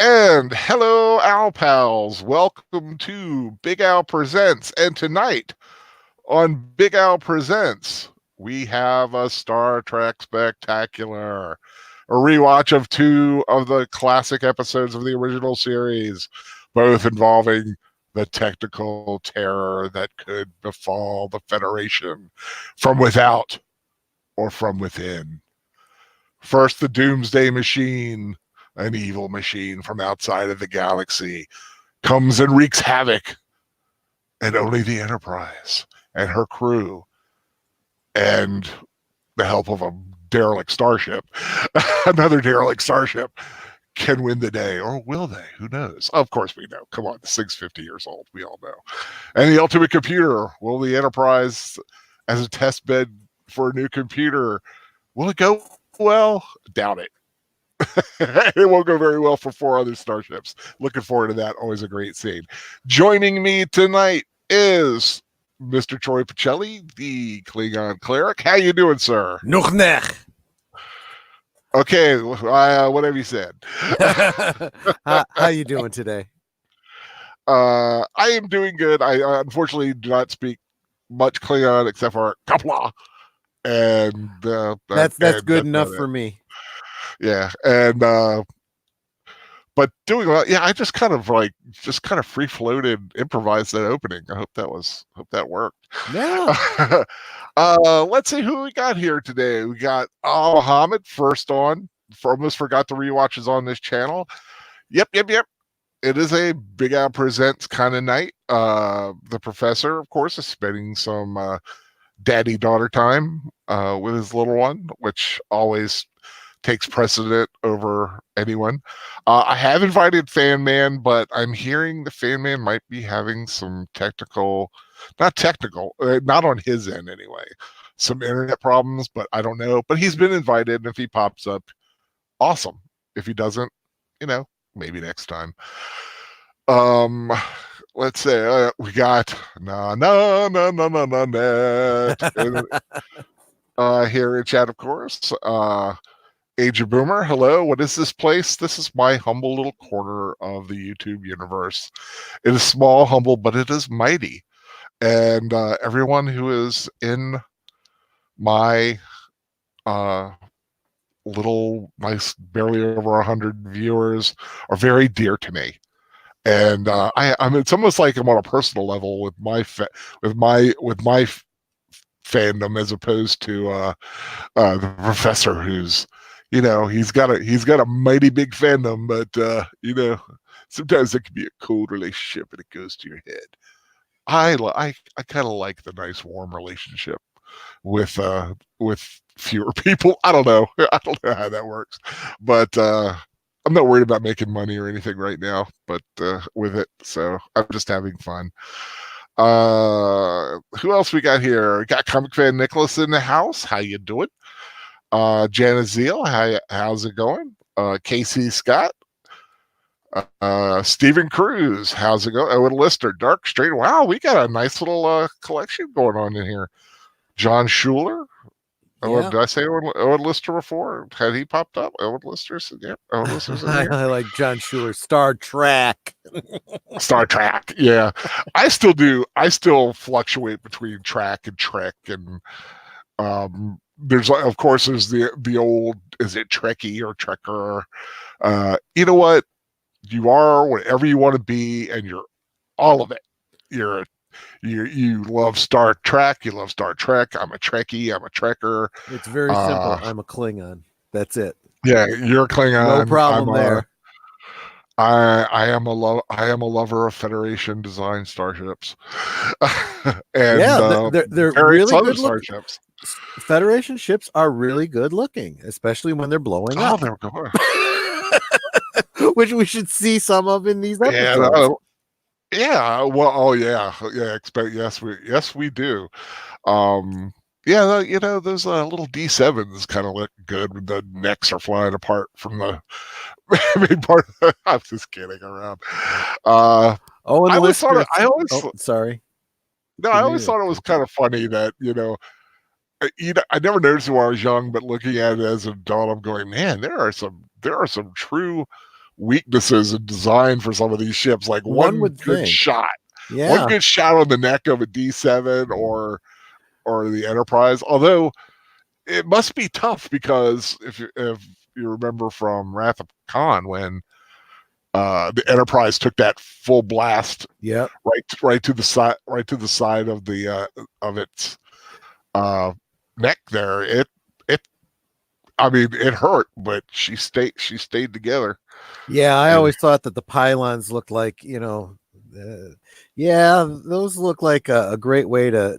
And hello, Owl Pals. Welcome to Big Al Presents. And tonight on Big Al Presents, we have a Star Trek Spectacular, a rewatch of two of the classic episodes of the original series, both involving the technical terror that could befall the Federation from without or from within. First, the Doomsday Machine, an evil machine from outside of the galaxy, comes and wreaks havoc. And only the Enterprise and her crew and the help of a derelict starship, another derelict starship, can win the day. Or will they? Who knows? Of course we know. Come on, the 650 years old. We all know. And the ultimate computer. Will the Enterprise, as a test bed for a new computer, will it go well? Doubt it. It won't go very well for four other starships. Looking forward to that. Always a great scene. Joining me tonight is Mr. Troy Pacelli, the Klingon Cleric. How you doing, sir? Noch nech. Okay, whatever you said. How you doing today? I am doing good. I unfortunately do not speak much Klingon except for Kapla. And that's good enough for me. Yeah, and but doing well. Yeah, I just kind of free floated, improvised that opening. I hope that worked. Yeah. Let's see who we got here today. We got Muhammad first on. Almost forgot the rewatches on this channel. Yep. It is a Big Al Presents kind of night. The professor, of course, is spending some daddy-daughter time with his little one, which always takes precedent over anyone. I have invited Fan Man, but I'm hearing the Fan Man might be having some not on his end anyway, some internet problems, but I don't know. But he's been invited, and if he pops up, awesome. If he doesn't, maybe next time. Let's say we got here in chat, of course. Age of Boomer, hello. What is this place? This is my humble little corner of the YouTube universe. It is small, humble, but it is mighty. And everyone who is in my little nice, barely over 100 viewers are very dear to me. And it's almost like I'm on a personal level with my fandom, as opposed to the professor, who's he's got a mighty big fandom, but sometimes it can be a cold relationship and it goes to your head. I kind of like the nice warm relationship with fewer people. I don't know how that works, but I'm not worried about making money or anything right now, but with it, so I'm just having fun. Who else we got here? We got Comic Fan Nicholas in the house. How you doing? Jana Zeal, how's it going? Casey Scott, Stephen Cruz, how's it going? Owen Lister, Dark Straight. Wow, we got a nice little collection going on in here. John Schuler. Yeah. Did I say Owen Lister before? Had he popped up? Owen Lister's in here. Owen Lister's in here. I like John Schuler. Star Trek. Star Trek. Yeah, I still do. I still fluctuate between track and Trek, and there's the old, is it Trekkie or Trekker? You know what? You are whatever you want to be, and you're all of it. You love Star Trek. You love Star Trek. I'm a Trekkie. I'm a Trekker. It's very simple. I'm a Klingon. That's it. Yeah, you're a Klingon. No problem there. I am a lover of Federation design starships. And yeah, they're really good starships. Federation ships are really good looking, especially when they're blowing up. They're good. Which we should see some of in these episodes. Yeah. Well. Oh, yeah. Yeah. Yes, we do. Yeah. Those little D7s kind of look good when the necks are flying apart from the main part. I'm just kidding around. I always sorry. No, I always thought it was kind of funny that I never noticed it when I was young, but looking at it as an adult, I'm going, man, there are some true weaknesses in design for some of these ships. Like One one would good think. shot, one Yeah. good shot on the neck of a D7 or the Enterprise. Although it must be tough because if you remember from Wrath of Khan when the Enterprise took that full blast Yep. right to the side of the of its uh, neck there. It I mean it hurt, but she stayed together. Yeah, I And always thought that the pylons looked like, yeah, those look like a great way to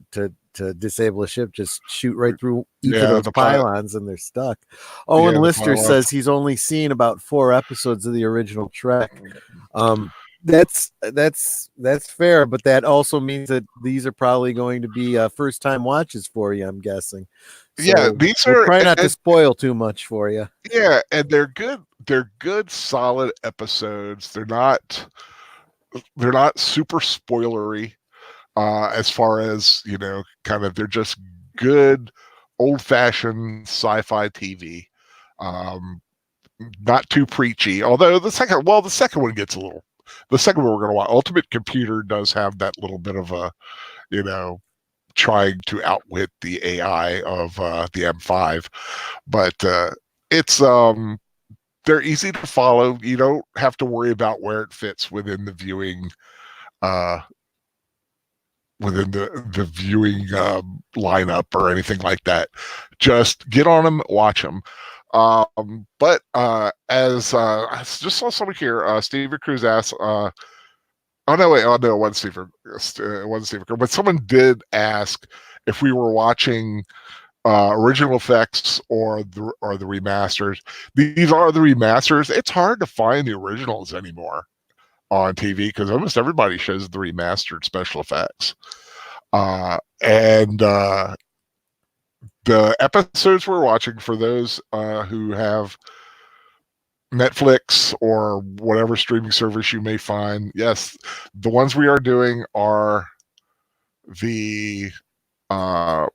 disable a ship. Just shoot right through each of yeah, those pylons and they're stuck. Owen the Lister pylons. says he's only seen about 4 episodes of the original Trek. Um, that's fair, but that also means that these are probably going to be first time watches for you, I'm guessing. Yeah, So these we'll are try not to spoil too much for you. yeah, and they're good. They're good, solid episodes. They're not super spoilery. As far as kind of they're just good old fashioned sci-fi TV. Um, not too preachy. Although the second one gets a little. The second one we're going to watch, Ultimate Computer, does have that little bit of a you know trying to outwit the AI of the M5, but it's they're easy to follow. You don't have to worry about where it fits within the viewing uh, lineup or anything like that. Just get on them, watch them. But as I just saw someone here, Steve Cruz asked, oh no, wait, oh no, it wasn't Steve, but someone did ask if we were watching original effects or the remasters. These are the remasters. It's hard to find the originals anymore on TV because almost everybody shows the remastered special effects. And the episodes we're watching, for those who have Netflix or whatever streaming service you may find, yes, the ones we are doing are the the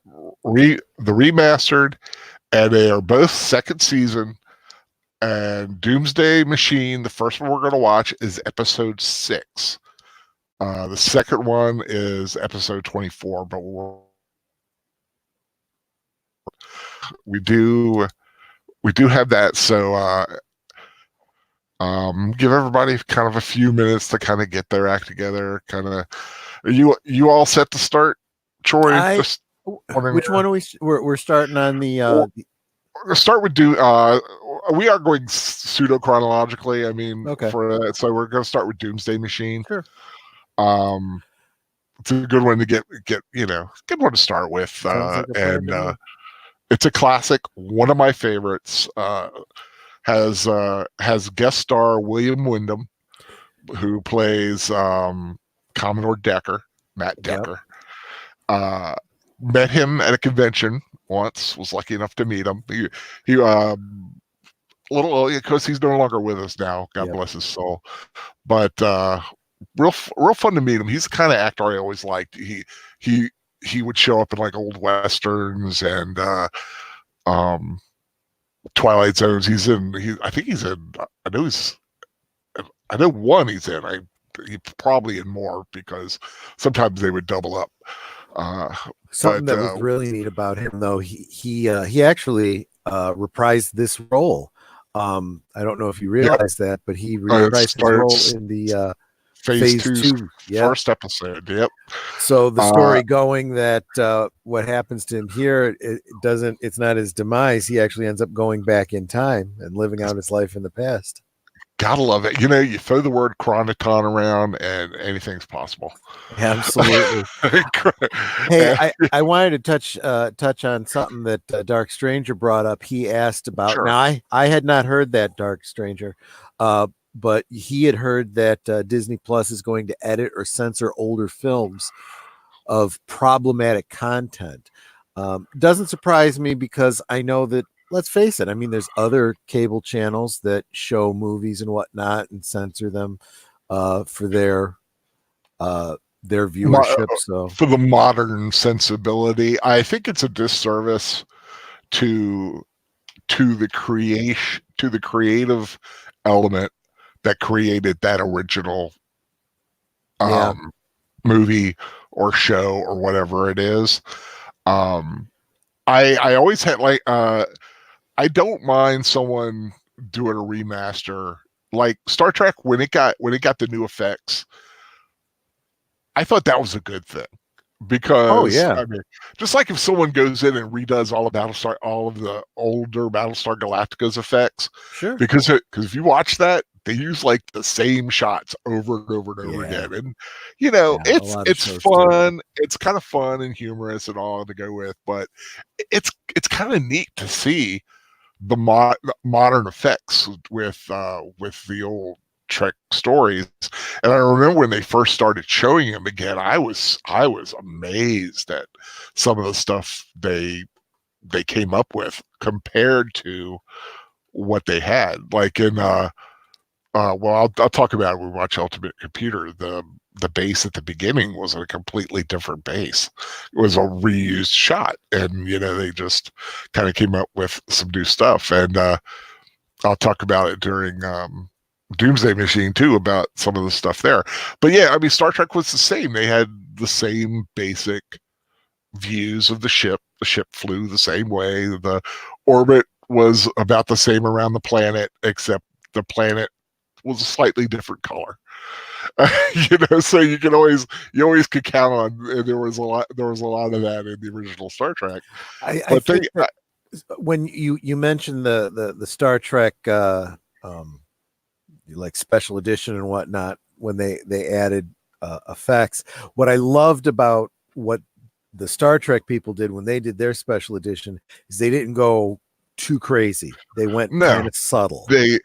remastered, and they are both second season. And Doomsday Machine, the first one we're going to watch, is episode 6. The second one is episode 24, but we do have that. So give everybody kind of a few minutes to kind of get their act together. Kind of, you all set to start, Troy? Just Which one are we're starting on the we'll start with we are going pseudo chronologically. I mean, okay. So we're going to start with Doomsday Machine. Sure. It's a good one to get good one to start with. Like and it's a classic, one of my favorites. Has guest star William Wyndham, who plays Commodore Decker, Matt Decker. Yep. Met him at a convention once. Was lucky enough to meet him. He little because he's no longer with us now. God bless his soul. But real fun to meet him. He's the kind of actor I always liked. He would show up in like old westerns and Twilight Zones. I think he's in. I know one he's in. He probably in more because sometimes they would double up. Something that was really neat about him, though, he actually reprised this role. I don't know if you realize that, but he reprised his role in the phase two first episode. Yep. So the story going that what happens to him here, it's not his demise. He actually ends up going back in time and living out his life in the past. Gotta love it. You throw the word chronoton around and anything's possible. Absolutely. Hey, I wanted to touch on something that Dark Stranger brought up. He asked about. Sure. Now I had not heard that, Dark Stranger, but he had heard that Disney Plus is going to edit or censor older films of problematic content. Doesn't surprise me because I know that, let's face it, I mean, there's other cable channels that show movies and whatnot and censor them for their viewership. So for the modern sensibility, I think it's a disservice to the creative element that created that original Yeah. movie or show or whatever it is. I always had like I don't mind someone doing a remaster like Star Trek when it got the new effects. I thought that was a good thing because yeah. I mean, just like if someone goes in and redoes all of the older Battlestar Galactica's effects, Sure. because if you watch that, they use like the same shots over and over and over again, and it's fun. It's kind of fun and humorous and all to go with, but it's kind of neat to see the modern effects with the old Trek stories. And I remember when they first started showing him again, I was amazed at some of the stuff they came up with compared to what they had. Like in well, I'll talk about it when we watch Ultimate Computer. The base at the beginning was a completely different base. It was a reused shot, and they just kind of came up with some new stuff. And I'll talk about it during Doomsday Machine too, about some of the stuff there. But yeah, I mean, Star Trek was the same. They had the same basic views of the ship. The ship flew the same way. The orbit was about the same around the planet, except the planet was a slightly different color. So you always could count on. And there was a lot of that in the original Star Trek. I think when you mentioned the Star Trek like special edition and whatnot, when they added effects, what I loved about what the Star Trek people did when they did their special edition is they didn't go too crazy. They went kind of subtle. They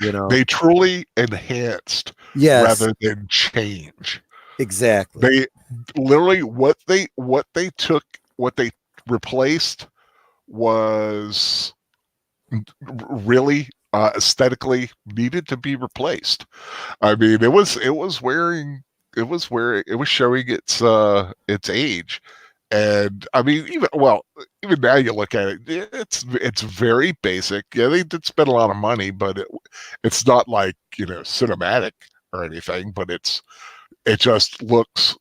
truly enhanced rather than change. Exactly. They literally what they replaced was really aesthetically needed to be replaced. I mean, it was showing its age. And I mean, even now you look at it, it's very basic. Yeah, they did spend a lot of money, but it's not like cinematic or anything. But it just looks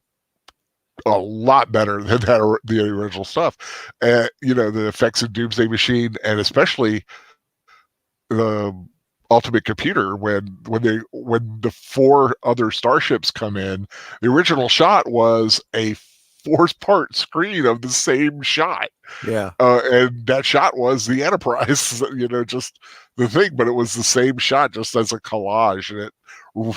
a lot better than the original stuff. The effects of Doomsday Machine, and especially the Ultimate Computer, when the 4 other starships come in, the original shot was a 4-part screen of the same shot. Yeah. And that shot was the Enterprise, just the thing, but it was the same shot just as a collage, and it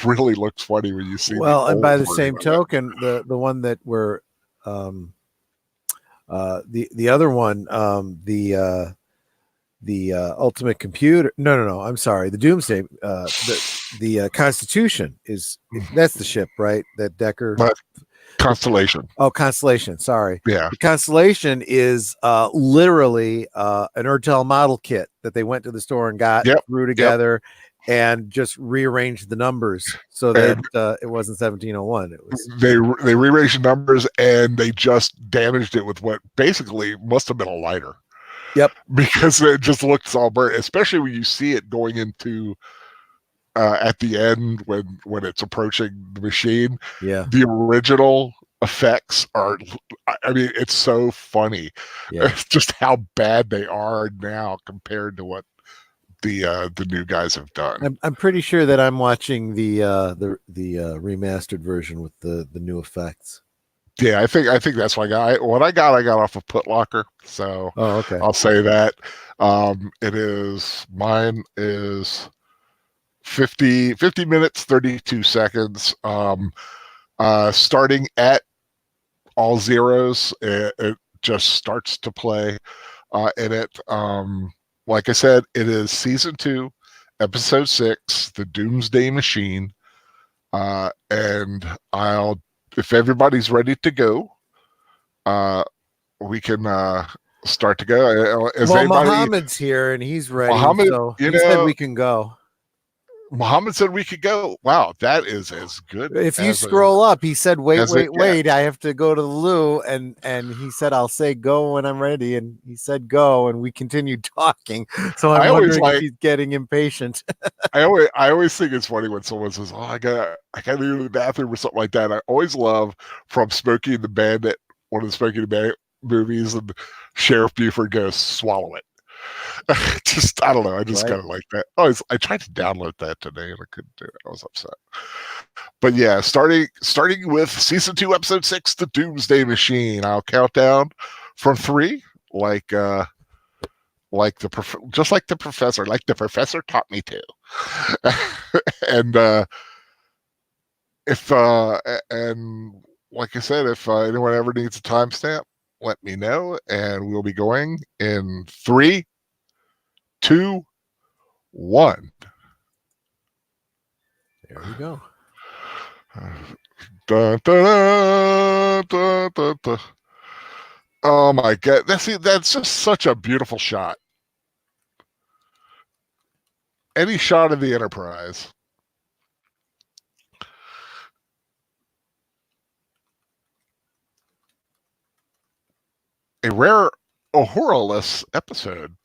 really looks funny when you see. Well, and by the same token, the one that we're the other one, the Ultimate Computer. No. I'm sorry. The Doomsday. The Constitution that's the ship, right? That Decker. Constellation. Oh, Constellation. Sorry. Yeah. The Constellation is literally an Ertel model kit that they went to the store and got, threw together, and just rearranged the numbers so that it wasn't 1701. It was they rearranged the numbers, and they just damaged it with what basically must have been a lighter. Yep. Because it just looks all burnt, especially when you see it going into at the end when it's approaching the machine. Yeah. The original effects are, I mean, it's so funny. Yeah. It's just how bad they are now compared to what the new guys have done. I'm pretty sure that I'm watching the remastered version with the new effects. Yeah, I think that's what I got off of Putlocker. So okay. I'll say that. Mine is 50 minutes, 32 seconds. Starting at all zeros, it just starts to play in it. Like I said, it is season 2, episode 6, The Doomsday Machine. And if everybody's ready to go, we can start to go. Muhammad's here and he's ready. Muhammad, so he said we can go. Muhammad said we could go. Wow, that is as good. If you scroll up, he said, wait, I have to go to the loo. And he said, I'll say go when I'm ready. And he said go, and we continued talking. So I'm wondering if he's getting impatient. I always think it's funny when someone says, "Oh, I gotta go to the bathroom" or something like that. I always love from Smokey and the Bandit, one of the Smokey and the Bandit movies, and Sheriff Buford goes, "Swallow it." Just, I don't know. I just kind of like that. I tried to download that today and I couldn't do it. I was upset. But yeah, starting with season 2, episode 6, The Doomsday Machine. I'll count down from 3, like the professor taught me to. And and like I said, if anyone ever needs a timestamp, let me know, and we'll be going in 3, 2, 1. There you go. Da, da, da, da, da. Oh my God. That's just such a beautiful shot. Any shot of the Enterprise. A rare Uhura-less episode.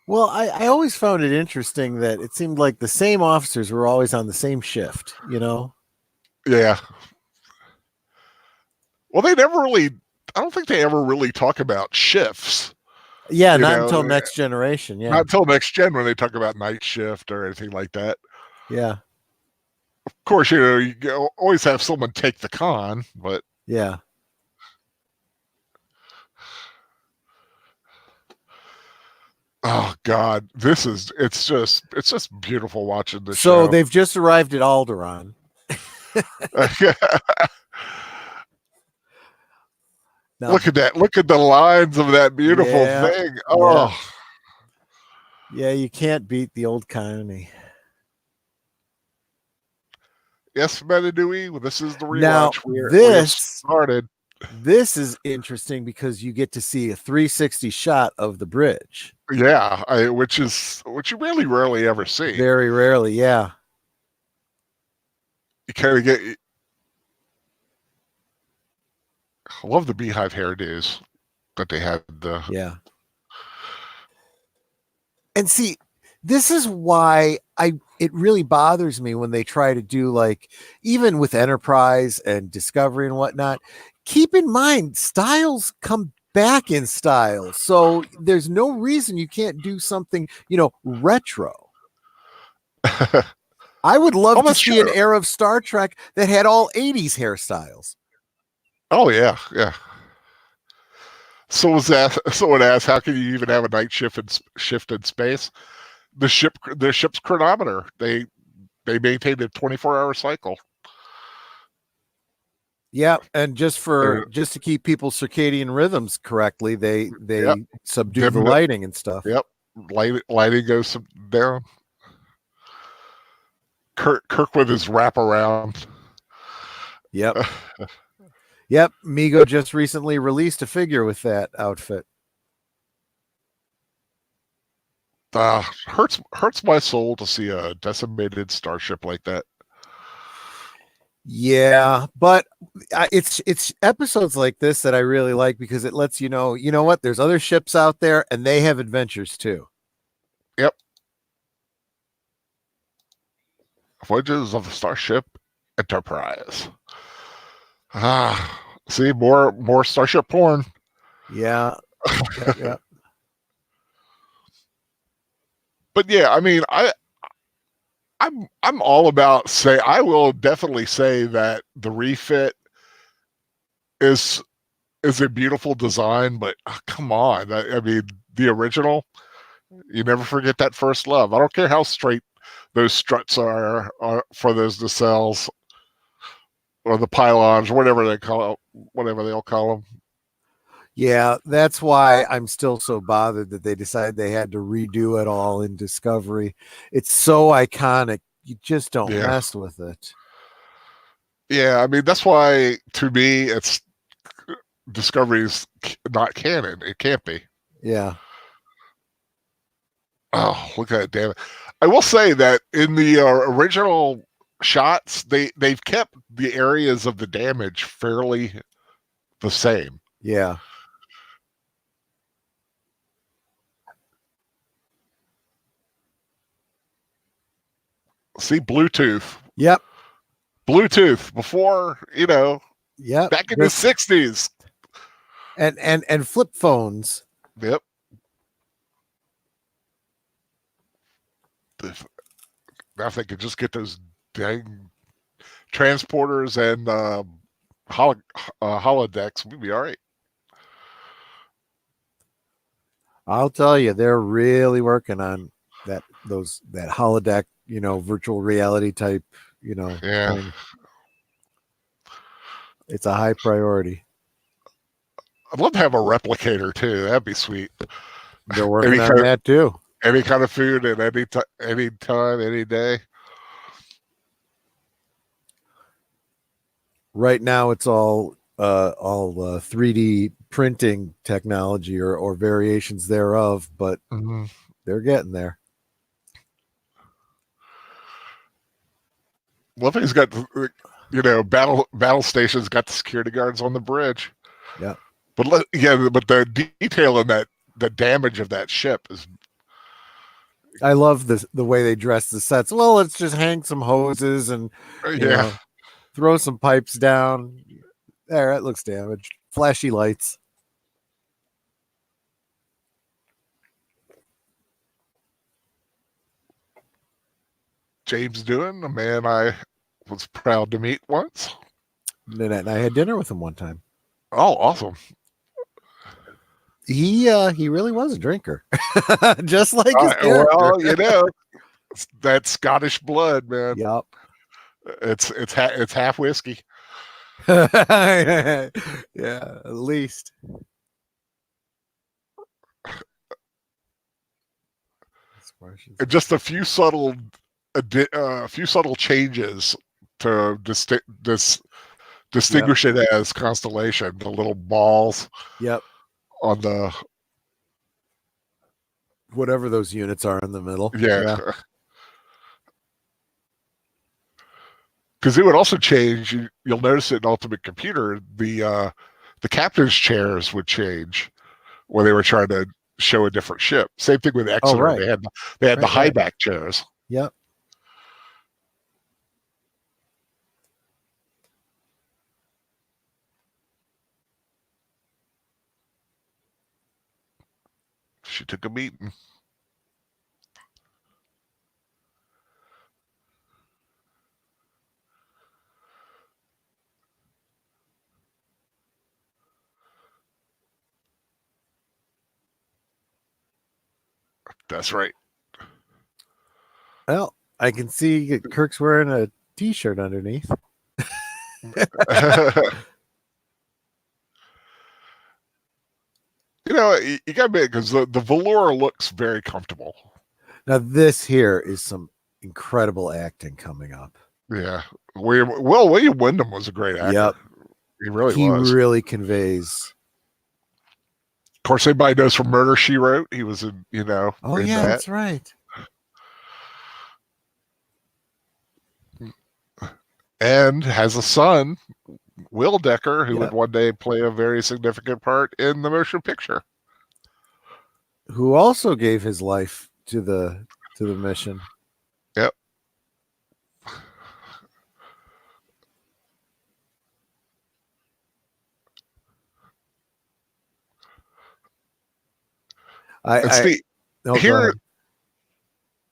Well, I always found it interesting that it seemed like the same officers were always on the same shift, you know? Yeah. Well, I don't think they ever really talk about shifts. Yeah, not until Next Generation. Yeah. Not until Next Gen when they talk about night shift or anything like that. Yeah. Of course, you always have someone take the con, but yeah. Oh God, it's just beautiful watching this show. So they've just arrived at Alderaan. Now, look at that. Look at the lines of that beautiful thing. Oh. Yeah, you can't beat the old colony. Yes, Menadui. Well, this is the rewatch. Now, we started. This is interesting because you get to see a 360 shot of the bridge. Yeah, which you really rarely ever see. Very rarely, yeah. You kind of get. I love the beehive hairdos that they had. Yeah. And see, this is why it really bothers me when they try to do, like, even with Enterprise and Discovery and whatnot. Keep in mind, styles come back in style. So there's no reason you can't do something, retro. I would love to see an era of Star Trek that had all 80s hairstyles. Oh, yeah, yeah. So it asks, how can you even have a night shift in space? The ship's chronometer. They maintain a 24-hour cycle. Yeah, and just to keep people's circadian rhythms correctly, they subdue the lighting and stuff. Yep, lighting goes down. Kirk with his wraparound. Yep. Yep, Mego just recently released a figure with that outfit. Hurts my soul to see a decimated starship like that. Yeah, but it's episodes like this that I really like because it lets you know what, there's other ships out there and they have adventures too. Yep. Voyages of the Starship Enterprise. See, more starship porn. Yeah. Yeah. But yeah, I mean, I'm all about I will definitely say that the refit is a beautiful design, but come on, I mean, the original, you never forget that first love. I don't care how straight those struts are for those nacelles or the pylons, whatever they'll call them. Yeah, that's why I'm still so bothered that they decided they had to redo it all in Discovery. It's so iconic. You just don't mess with it. Yeah, I mean, that's why, to me, it's Discovery's not canon. It can't be. Yeah. Oh, look at it, damn it! I will say that in the original shots, they've kept the areas of the damage fairly the same. Yeah. See, Bluetooth. Yep. Bluetooth before, Yep. back in the 60s. And flip phones. Yep. Now if they could just get those dang transporters and holodecks, we'd be all right. I'll tell you, they're really working on that holodeck, virtual reality type, Yeah. thing. It's a high priority. I'd love to have a replicator too. That'd be sweet. They're working on that too. Any kind of food at any time, any day. Right now, it's all 3D printing technology or variations thereof, but they're getting there. Well, he's got, battle stations got the security guards on the bridge. Yeah. But the detail in that, the damage of that ship is. I love the way they dress the sets. Well, let's just hang some hoses and throw some pipes down. There, it looks damaged. Flashy lights. James Doohan, a man I was proud to meet once. And I had dinner with him one time. Oh, awesome. He really was a drinker. Just like his character. Well, that Scottish blood, man. Yep. It's half whiskey. Yeah, at least. And just a few subtle changes to distinguish it as Constellation. The little balls. Yep. On the whatever those units are in the middle. Yeah. Because it would also change. You'll notice it in Ultimate Computer. The captain's chairs would change when they were trying to show a different ship. Same thing with Exeter. Right. They had the high back chairs. Yep. She took a beating. That's right. Well, I can see Kirk's wearing a t-shirt underneath. You got to admit, because the velour looks very comfortable. Now, this here is some incredible acting coming up. Yeah. William Wyndham was a great actor. Yep. He really was. He really conveys. Of course, everybody knows from Murder, She Wrote. He was in, Oh, yeah, that's right. And has a son, Will Decker, who would one day play a very significant part in the motion picture. Who also gave his life to the mission. Yep.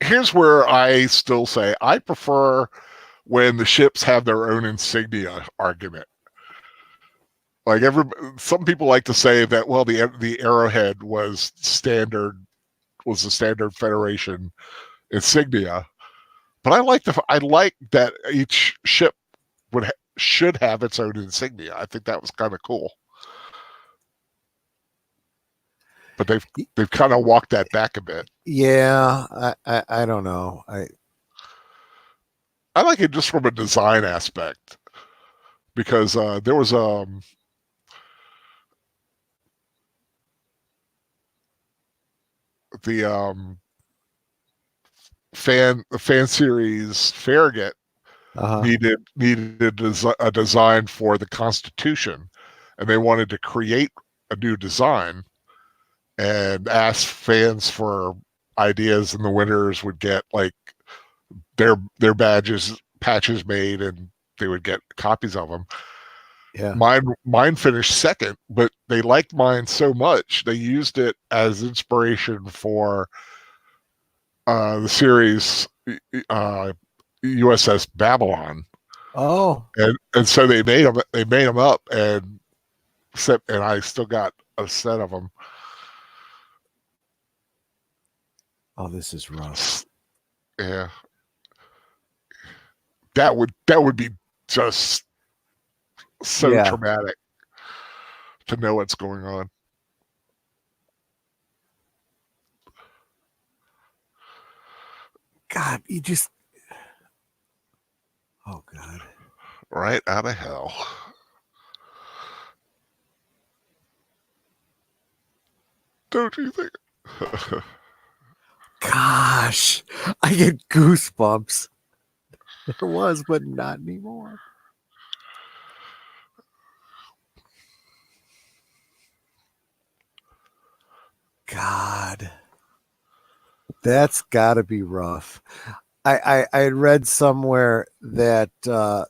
Here's where I still say I prefer when the ships have their own insignia argument. Like some people like to say that, well, the Arrowhead was the standard Federation insignia, but I like that each ship should have its own insignia. I think that was kind of cool. But they've kind of walked that back a bit. Yeah, I don't know. I like it just from a design aspect, because there was fan series Farragut needed a design for the Constitution, and they wanted to create a new design and asked fans for ideas, and the winners would get like their patches made, and they would get copies of them. Yeah. Mine finished second, but they liked mine so much they used it as inspiration for the series USS Babylon. Oh, and so they made them. They made them up, and I still got a set of them. Oh, this is rough. Yeah, that would be just so traumatic to know what's going on. God, you just. Oh God. Right out of hell. Don't you think? Gosh, I get goosebumps. There was, but not anymore. God, that's got to be rough. I had read somewhere that the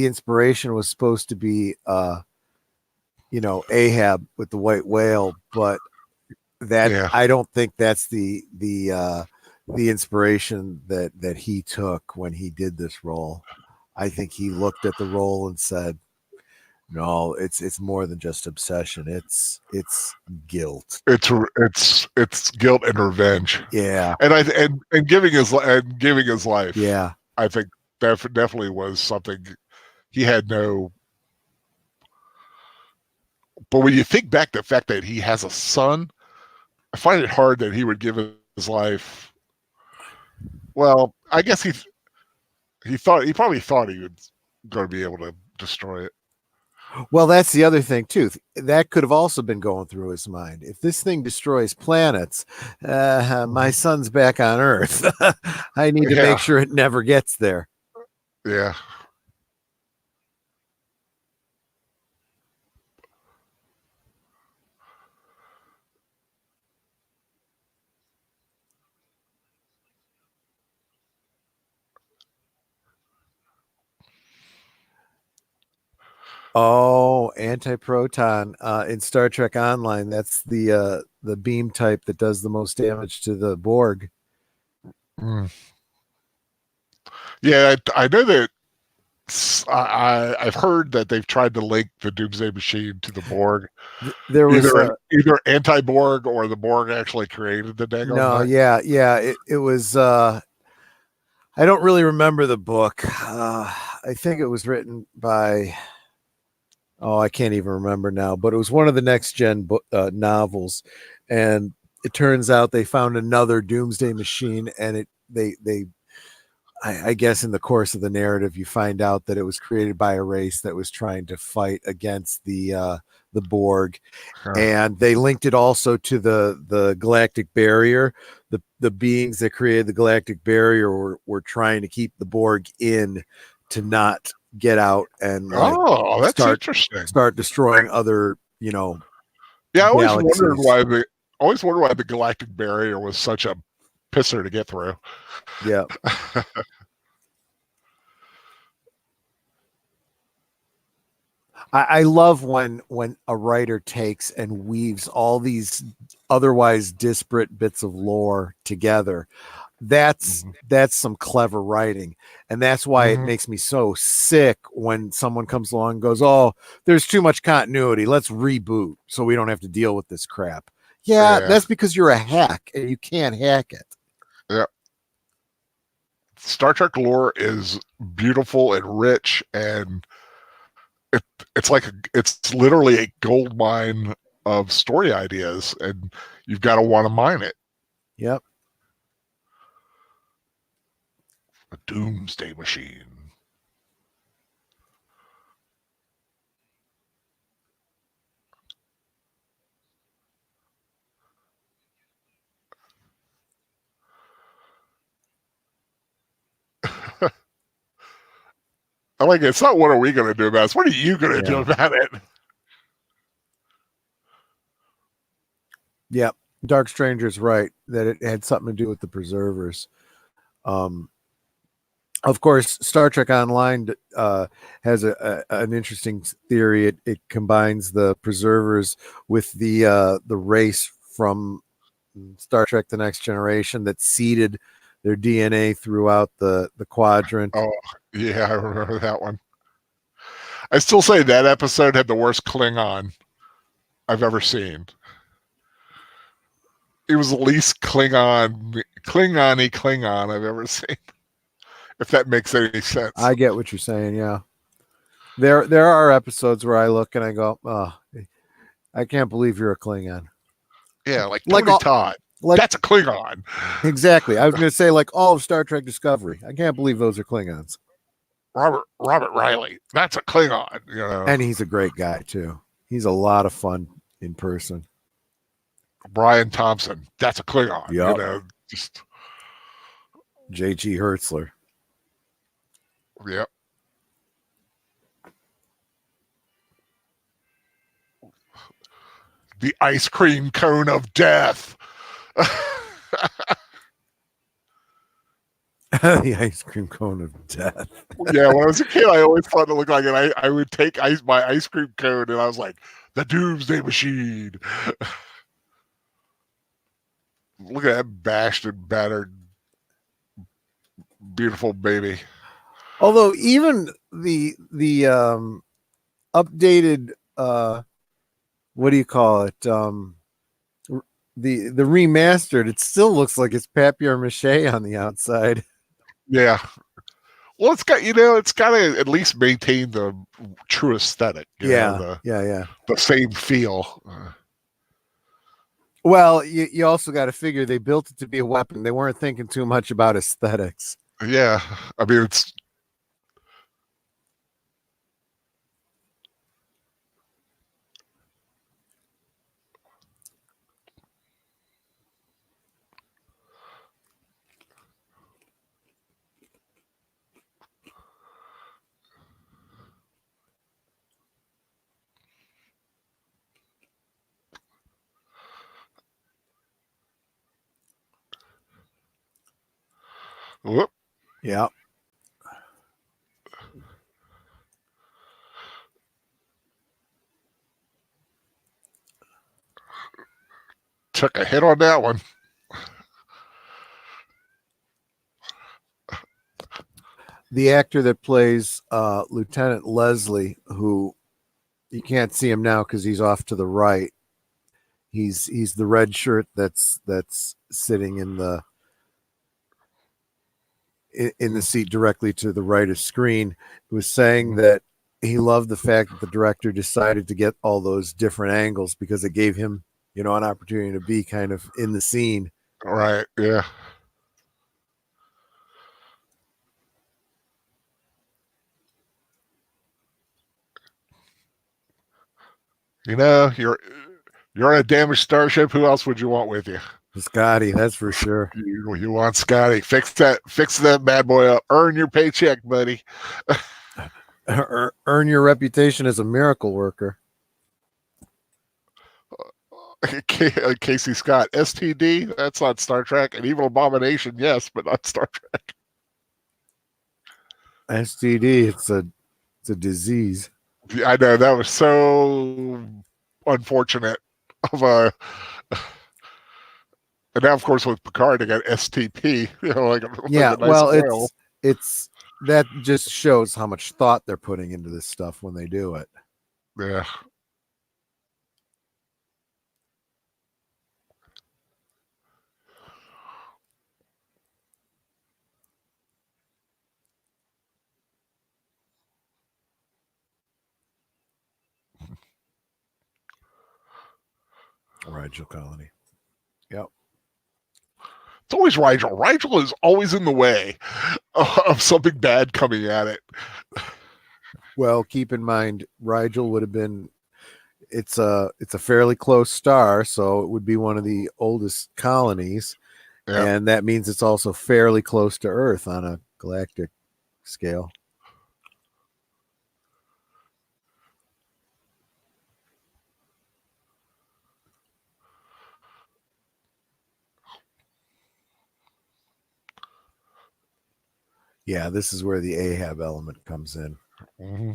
inspiration was supposed to be Ahab with the white whale, but I don't think that's the inspiration that he took when he did this role. I think he looked at the role and said, no, it's more than just obsession. It's guilt. It's guilt and revenge. Yeah, and giving his life. Yeah, I think that definitely was something he had no. But when you think back to the fact that he has a son, I find it hard that he would give his life. Well, I guess he probably thought he was going to be able to destroy it. Well, that's the other thing too. That could have also been going through his mind. If this thing destroys planets, my son's back on Earth. I need to make sure it never gets there. Yeah. Oh, anti-proton in Star Trek Online. That's the beam type that does the most damage to the Borg. Mm. Yeah, I know that. I've heard that they've tried to link the Doomsday Machine to the Borg. There was either anti-Borg or the Borg actually created the daggone. No, yeah. It was. I don't really remember the book. I think it was written by. Oh, I can't even remember now. But it was one of the next gen novels, and it turns out they found another Doomsday Machine, and I guess in the course of the narrative, you find out that it was created by a race that was trying to fight against the Borg, and they linked it also to the galactic barrier. The beings that created the galactic barrier were trying to keep the Borg in to not get out and that's interesting. Start destroying other Yeah, I always galaxies. wondered why the galactic barrier was such a pisser to get through. Yeah. I love when a writer takes and weaves all these otherwise disparate bits of lore together. That's some clever writing, and that's why it makes me so sick when someone comes along and goes, "Oh, there's too much continuity. Let's reboot so we don't have to deal with this crap." Yeah, that's because you're a hack and you can't hack it. Yeah. Star Trek lore is beautiful and rich, and it's literally a gold mine of story ideas, and you've got to want to mine it. Yep. A Doomsday Machine. I'm like, it's not what are we going to do about it? It's what are you going to do about it? Yep. Dark Stranger's right that it had something to do with the preservers. Of course, Star Trek Online has an interesting theory. It combines the preservers with the race from Star Trek: The Next Generation that seeded their DNA throughout the quadrant. Oh, yeah, I remember that one. I still say that episode had the worst Klingon I've ever seen. It was the least Klingon-y Klingon I've ever seen. If that makes any sense. I get what you're saying, yeah. There are episodes where I look and I go, oh, I can't believe you're a Klingon. Yeah, like Tony Todd. Like, that's a Klingon. Exactly. I was going to say, like all of Star Trek Discovery. I can't believe those are Klingons. Robert Riley. That's a Klingon. You know. And he's a great guy, too. He's a lot of fun in person. Brian Thompson. That's a Klingon. Yep. You know, just J.G. Hertzler. Yep. The ice cream cone of death. The ice cream cone of death. Yeah, when I was a kid, I always thought it looked like it. I would take my ice cream cone, and I was like, the Doomsday Machine. Look at that bashed and battered, beautiful baby. Although even the updated what do you call it? The remastered, it still looks like it's papier-mâché on the outside. Yeah. Well, it's got to at least maintain the true aesthetic. Yeah. The same feel. Well, you also got to figure they built it to be a weapon. They weren't thinking too much about aesthetics. Yeah. I mean, it's. Whoop. Yeah. Took a hit on that one. The actor that plays Lieutenant Leslie, who you can't see him now because he's off to the right. He's the red shirt that's sitting in the seat directly to the right of screen. Was saying that he loved the fact that the director decided to get all those different angles because it gave him, an opportunity to be kind of in the scene. Right. Yeah. You're on a damaged starship. Who else would you want with you? Scotty, that's for sure. You want Scotty. Fix that bad boy up. Earn your paycheck, buddy. Earn your reputation as a miracle worker. Casey Scott. STD, that's not Star Trek. An evil abomination, yes, but not Star Trek. STD, it's a disease. I know, that was so unfortunate of a. And now, of course, with Picard, they got STP. It's that just shows how much thought they're putting into this stuff when they do it. Yeah. Rigel colony. Yep. It's always Rigel. Rigel is always in the way of something bad coming at it. Well, keep in mind, Rigel would have been. It's a fairly close star, so it would be one of the oldest colonies, and that means it's also fairly close to Earth on a galactic scale. Yeah, this is where the Ahab element comes in. Mm-hmm.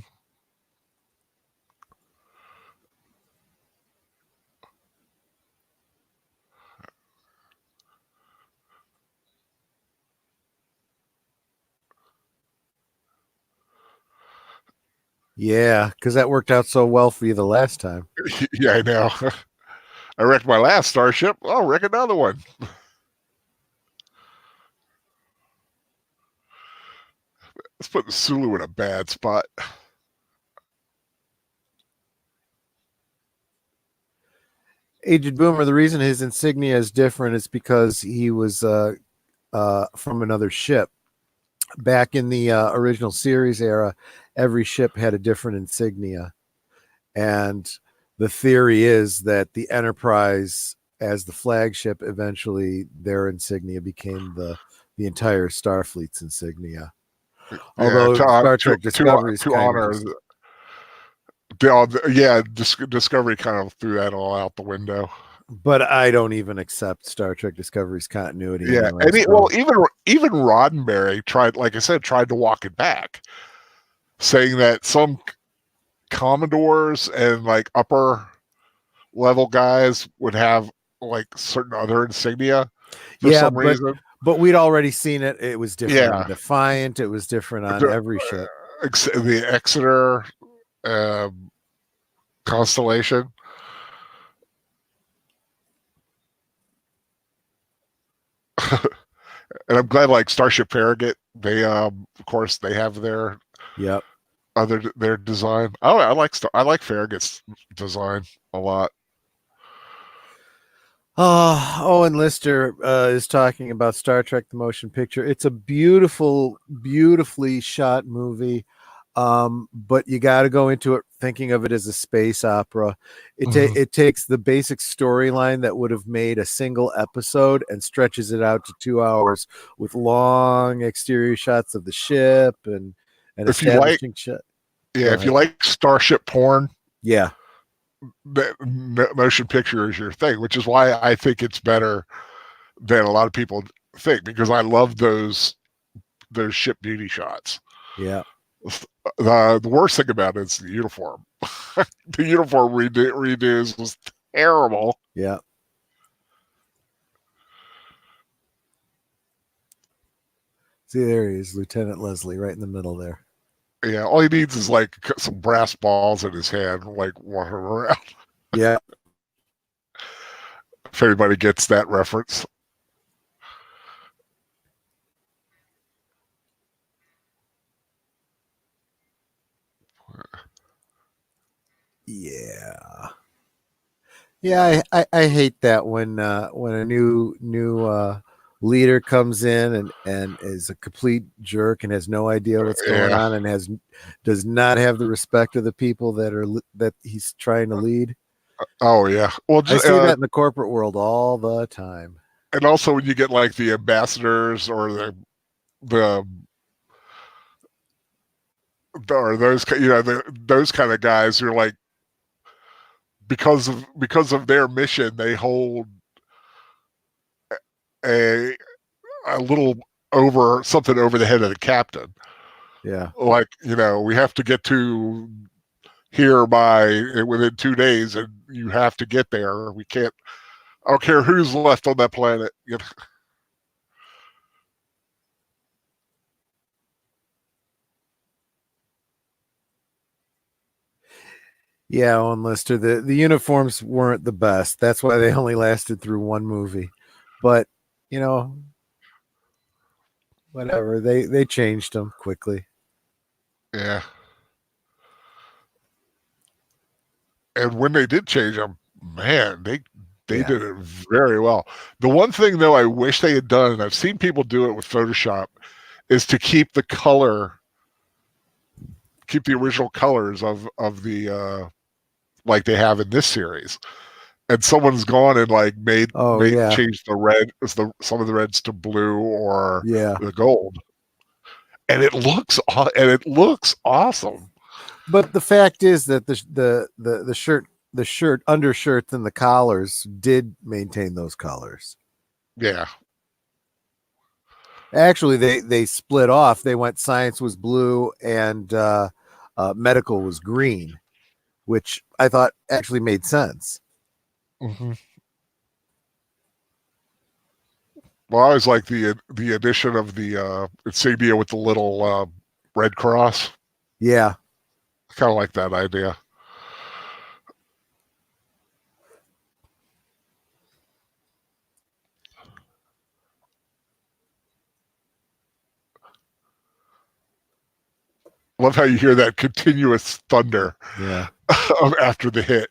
Yeah, because that worked out so well for you the last time. Yeah, I know. I wrecked my last starship. I'll wreck another one. Let's put the Sulu in a bad spot. Aged Boomer, the reason his insignia is different is because he was from another ship. Back in the original series era, every ship had a different insignia. And the theory is that the Enterprise, as the flagship, eventually their insignia became the entire Starfleet's insignia. Yeah, Although Star Trek Discovery is to kind of honor just Discovery kind of threw that all out the window. but I don't even accept Star Trek Discovery's continuity Yeah, anyway. well, even Roddenberry tried, like I said, tried to walk it back, saying that some Commodores and like upper level guys would have like certain other insignia for yeah, some reason. but we'd already seen it. It was different on Yeah, Defiant. It was different on every ship. the Exeter um, constellation. And I'm glad, like Starship Farragut, they of course they have their Yep. their design. Oh, I like Farragut's design a lot. Owen Lister is talking about Star Trek: The Motion Picture. It's a beautifully shot movie, but you got to go into it thinking of it as a space opera. It takes the basic storyline that would have made a single episode and stretches it out to 2 hours with long exterior shots of the ship and If you like, establishing shot. yeah, if you like starship porn, Yeah, the motion picture is your thing, which is why I think it's better than a lot of people think, because I love those ship beauty shots. yeah. The worst thing about it is the uniform. The uniform redos was terrible. Yeah. See, there he is, Lieutenant Leslie, right in the middle there. Yeah, all he needs is like some brass balls in his hand, like walking around. Yeah. If anybody gets that reference. Yeah. Yeah, I hate that when a new leader comes in and is a complete jerk and has no idea what's going on and does not have the respect of the people that he's trying to lead. Oh yeah. Well, I see that in the corporate world all the time. And also when you get like the ambassadors or the or those those kind of guys who are like, because of their mission, they hold a little over something over the head of the captain. Yeah. Like, we have to get to here by within 2 days, and you have to get there. We can't. I don't care who's left on that planet. Yeah, on Lister, the uniforms weren't the best. That's why they only lasted through one movie. But whatever. They changed them quickly. Yeah. And when they did change them, man, they did it very well. The one thing though I wish they had done, and I've seen people do it with Photoshop, is to keep the original colors of the like they have in this series. And someone's gone and like changed the red, some of the reds to blue or the gold, and it looks awesome. But the fact is that the shirt undershirts and the collars did maintain those colors. Yeah. Actually, they split off. They went science was blue and medical was green, which I thought actually made sense. Mm-hmm. Well, I always like the addition of the insignia with the little red cross. Yeah. I kind of like that idea. Love how you hear that continuous thunder. Yeah. After the hit.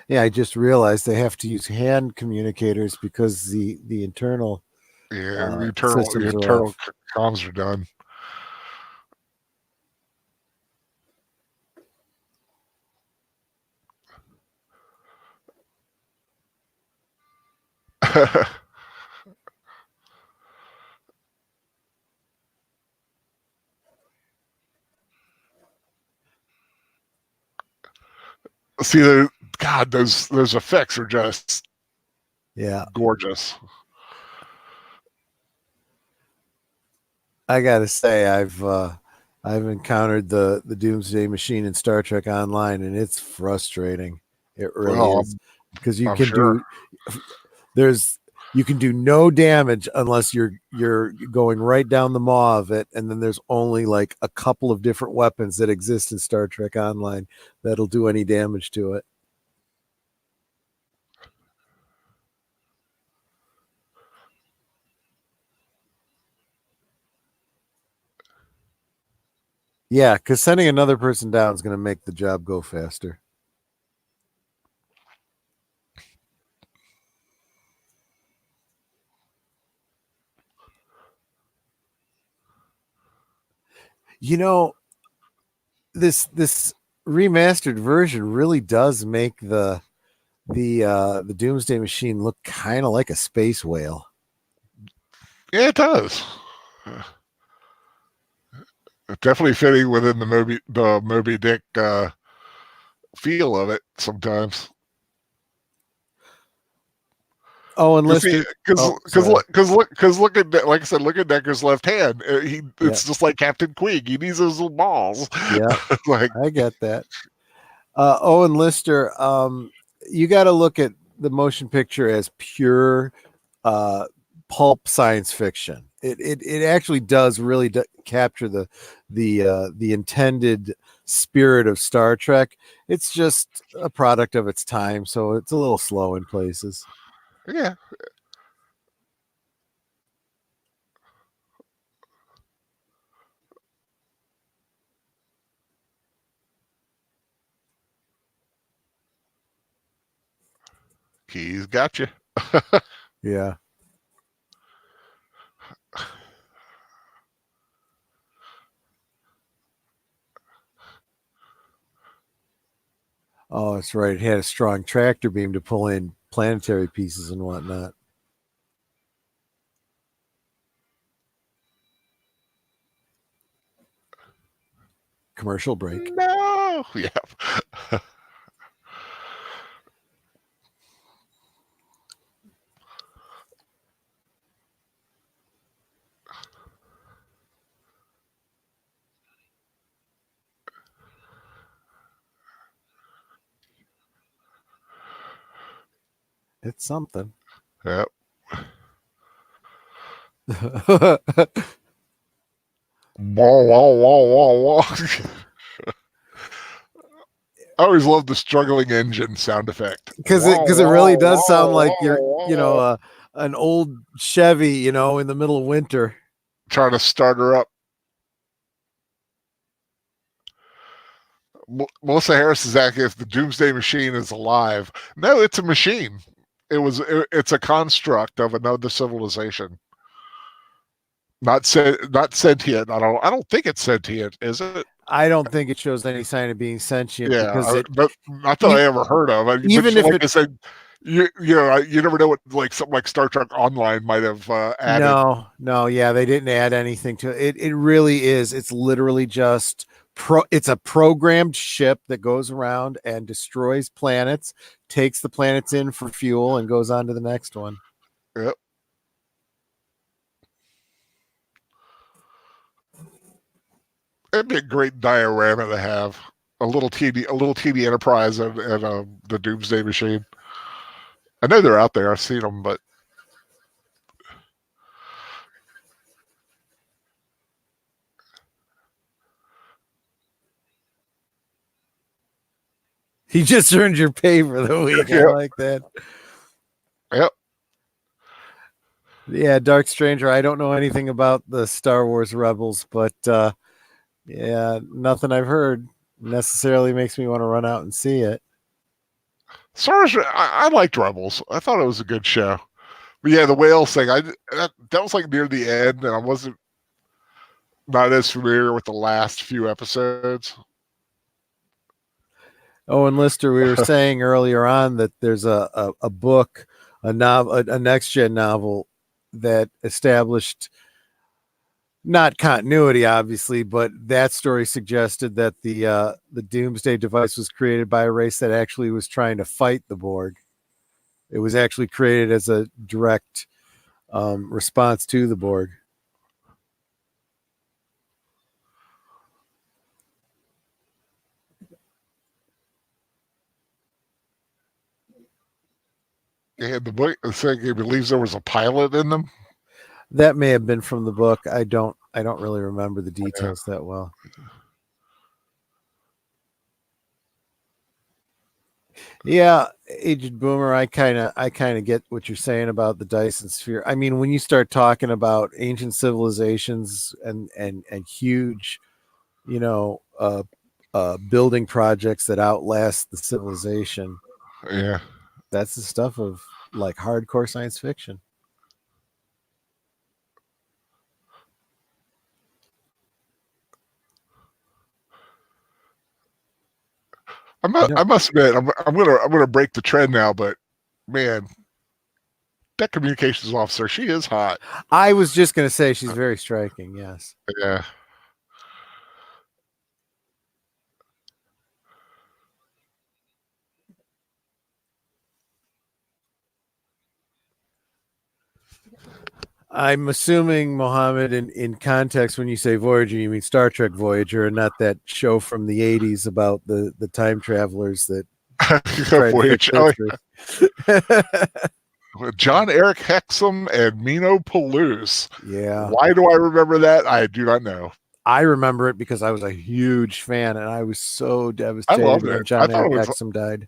Yeah, I just realized they have to use hand communicators because the internal the systems are internal off. comms are done. See, God, those effects are just gorgeous. I gotta say, I've encountered the Doomsday Machine in Star Trek Online, and it's frustrating. It really is, because you can do you can do no damage unless you're going right down the maw of it, and then there's only like a couple of different weapons that exist in Star Trek Online that'll do any damage to it. Yeah, because sending another person down is going to make the job go faster. You know, this remastered version really does make the Doomsday Machine look kind of like a space whale. Yeah, it does. Definitely fitting within the Moby Dick feel of it sometimes. Oh, and Lister, because look at, like I said, look at Decker's left hand. It's just like Captain Queeg. He needs those little balls. Yeah, like I get that. Owen Lister, you got to look at the motion picture as pure pulp science fiction. It actually does really capture the intended spirit of Star Trek. It's just a product of its time, so it's a little slow in places. Yeah. He's got you. Yeah. Oh, that's right. It had a strong tractor beam to pull in planetary pieces and whatnot. Commercial break. No. Yeah. It's something. Yep. Wah, wah, wah, wah, wah. I always love the struggling engine sound effect because it really does sound like you're an old Chevy, in the middle of winter, trying to start her up. Melissa Harris is asking if the Doomsday Machine is alive. No, it's a machine. It's a construct of another civilization. Not sentient. I don't think it's sentient, is it? I don't think it shows any sign of being sentient. Yeah, because not that I ever heard of. Even if like I said, you know, you never know what like something like Star Trek Online might have added. No, yeah, they didn't add anything to it. It really is. It's literally just it's a programmed ship that goes around and destroys planets, takes the planets in for fuel, and goes on to the next one. Yep. It'd be a great diorama to have. A little teeny Enterprise and the Doomsday Machine. I know they're out there. I've seen them, but He just earned your pay for the week. I like that. Yep. Yeah, Dark Stranger. I don't know anything about the Star Wars Rebels, but yeah, nothing I've heard necessarily makes me want to run out and see it. Star Wars, I liked Rebels. I thought it was a good show. But yeah, the whales thing, that was like near the end, and I wasn't not as familiar with the last few episodes. Oh, and Lister, we were saying earlier on that there's a book, a novel, a next gen novel that established not continuity, obviously, but that story suggested that the Doomsday device was created by a race that actually was trying to fight the Borg. It was actually created as a direct response to the Borg. And the book saying he believes there was a pilot in them. That may have been from the book. I don't really remember the details that well. Yeah, Aged Boomer, I kind of get what you're saying about the Dyson sphere. I mean, when you start talking about ancient civilizations and huge, you know, building projects that outlast the civilization, Yeah. that's the stuff of like hardcore science fiction. I must admit, I'm gonna break the trend now, but man, that communications officer, she is hot. I was just gonna say she's very striking. Yes. Yeah. I'm assuming, Mohammed, in context, when you say Voyager, you mean Star Trek Voyager and not that show from the 80s about the time travelers that Voyage. Oh, John Eric Hexum and Mino Palouse. Yeah. Why do I remember that? I do not know. I remember it because I was a huge fan and I was so devastated when John Eric Hexum died.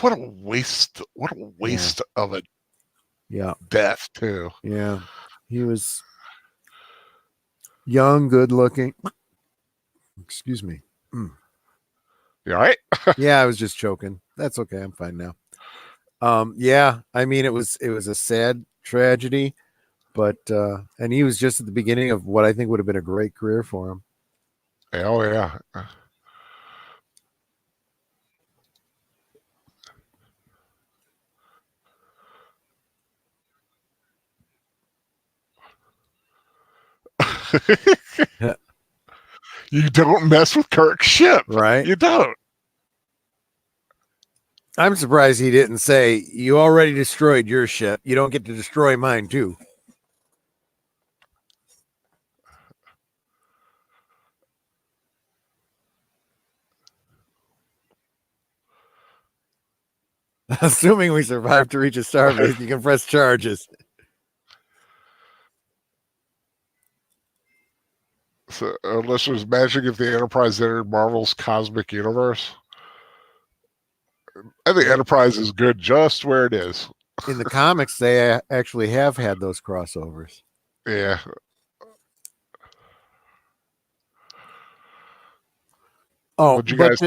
What a waste. What a waste of a death, too. Yeah. He was young, good looking. Excuse me. You all right? Yeah, I was just choking. That's okay. I'm fine now. Yeah, I mean, it was a sad tragedy, but and he was just at the beginning of what I think would have been a great career for him. Oh yeah. You don't mess with Kirk's ship, right? You don't. I'm surprised he didn't say, "You already destroyed your ship. You don't get to destroy mine too." Assuming we survive to reach a starbase, you can press charges. So, unless there's magic if the Enterprise entered Marvel's cosmic universe. I think Enterprise is good just where it is. In the comics, they actually have had those crossovers. Yeah. Oh, but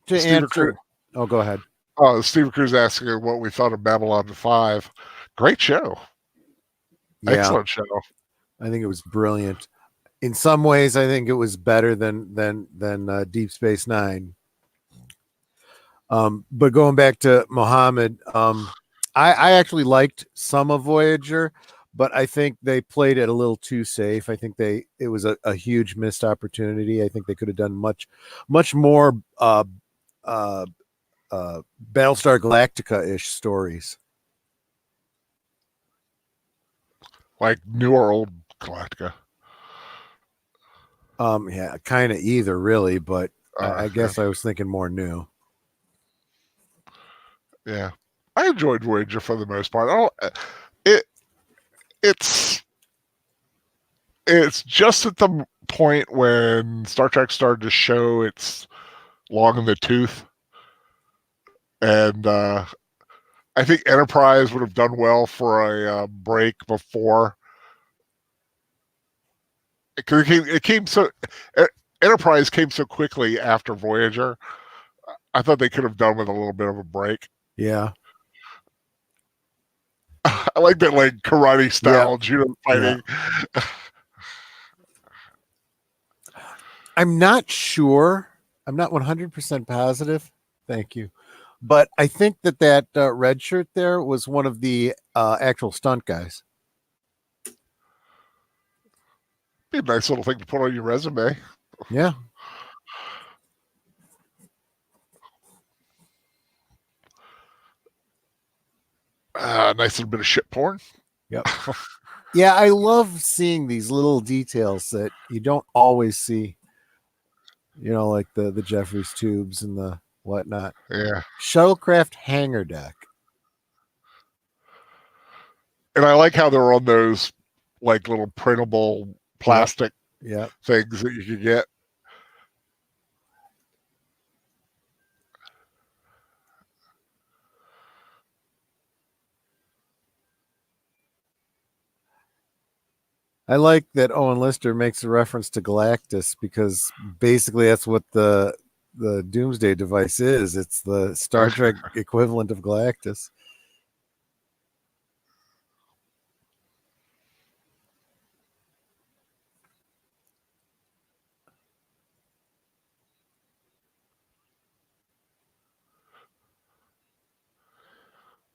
to answer... Oh, go ahead. Oh, Stephen Cruz asking what we thought of Babylon 5. Great show. Yeah. Excellent show. I think it was brilliant. In some ways, I think it was better than Deep Space Nine. But going back to Mohammed, I actually liked some of Voyager, but I think they played it a little too safe. I think it was a huge missed opportunity. I think they could have done much more Battlestar Galactica-ish stories. Like new or old Galactica? Yeah, kind of either, really, but I guess I was thinking more new. Yeah, I enjoyed Voyager for the most part. It's just at the point when Star Trek started to show its long in the tooth, and I think Enterprise would have done well for a break before. Because it came so Enterprise came so quickly after Voyager. I thought they could have done with a little bit of a break. Yeah. I like that, like karate style judo fighting. Yeah. I'm not sure. I'm not 100% positive. Thank you. But I think that red shirt there was one of the actual stunt guys. Be a nice little thing to put on your resume. Yeah. Nice little bit of shit porn. Yep. Yeah, I love seeing these little details that you don't always see. You know, like the Jeffries tubes and the whatnot. Yeah. Shuttlecraft hangar deck. And I like how they're on those like little printable plastic things that you could get. I like that Owen Lister makes a reference to Galactus because basically that's what the Doomsday device is. It's the Star Trek equivalent of Galactus.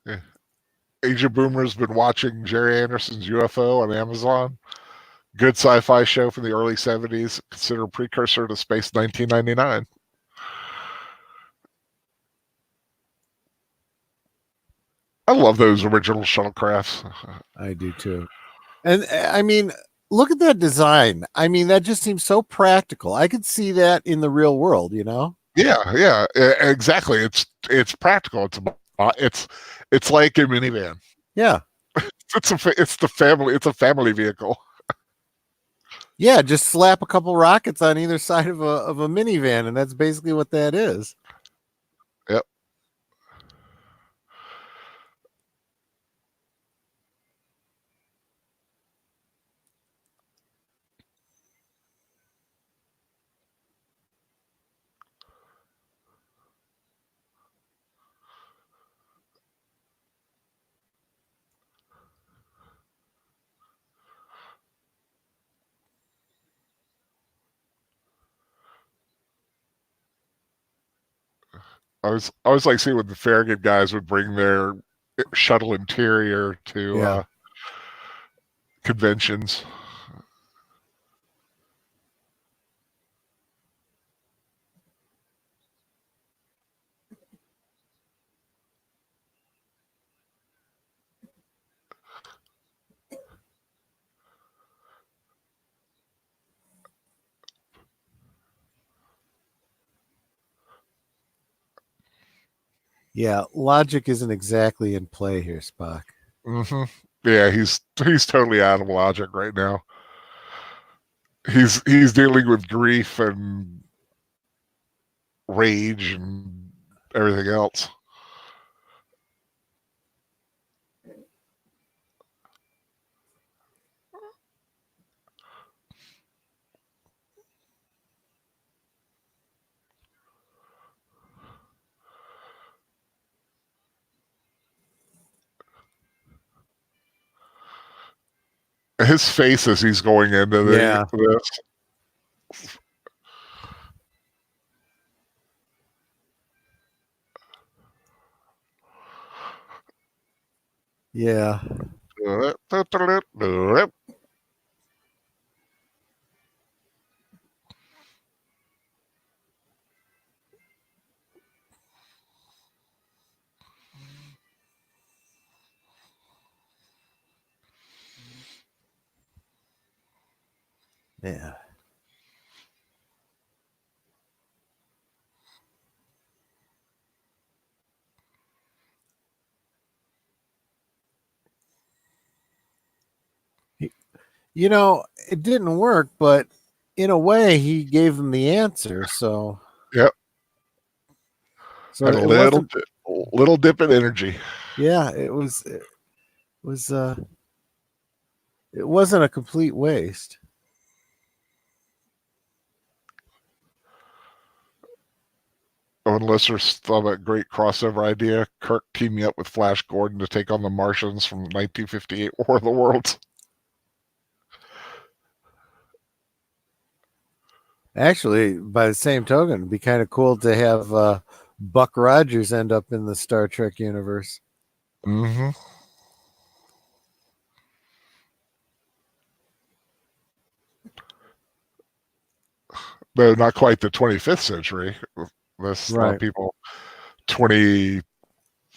Yeah. Asia Boomer's been watching Jerry Anderson's UFO on Amazon. Good sci-fi show from the early 70s, considered precursor to Space 1999. I love those original shuttlecrafts. I do too. And I mean, look at that design. I mean, that just seems so practical. I could see that in the real world, you know? Yeah, exactly. It's practical. It's like a minivan. Yeah. It's a family vehicle. Yeah, just slap a couple rockets on either side of a minivan, and that's basically what that is. Yep. I was like seeing when the Farragut guys would bring their shuttle interior to conventions. Yeah, logic isn't exactly in play here, Spock. Mm-hmm. Yeah, he's totally out of logic right now. He's dealing with grief and rage and everything else. His face as he's going into this. Yeah. Yeah. You know, it didn't work, but in a way, he gave them the answer. So, Yep. so Had a it wasn't. little dip in energy. Yeah, it was. It was. It wasn't a complete waste. Unless there's some great crossover idea, Kirk teaming up with Flash Gordon to take on the Martians from 1958 War of the Worlds. Actually, by the same token, it'd be kind of cool to have Buck Rogers end up in the Star Trek universe. Mm-hmm. No, not quite the 25th century. This a lot of Right. people 23rd,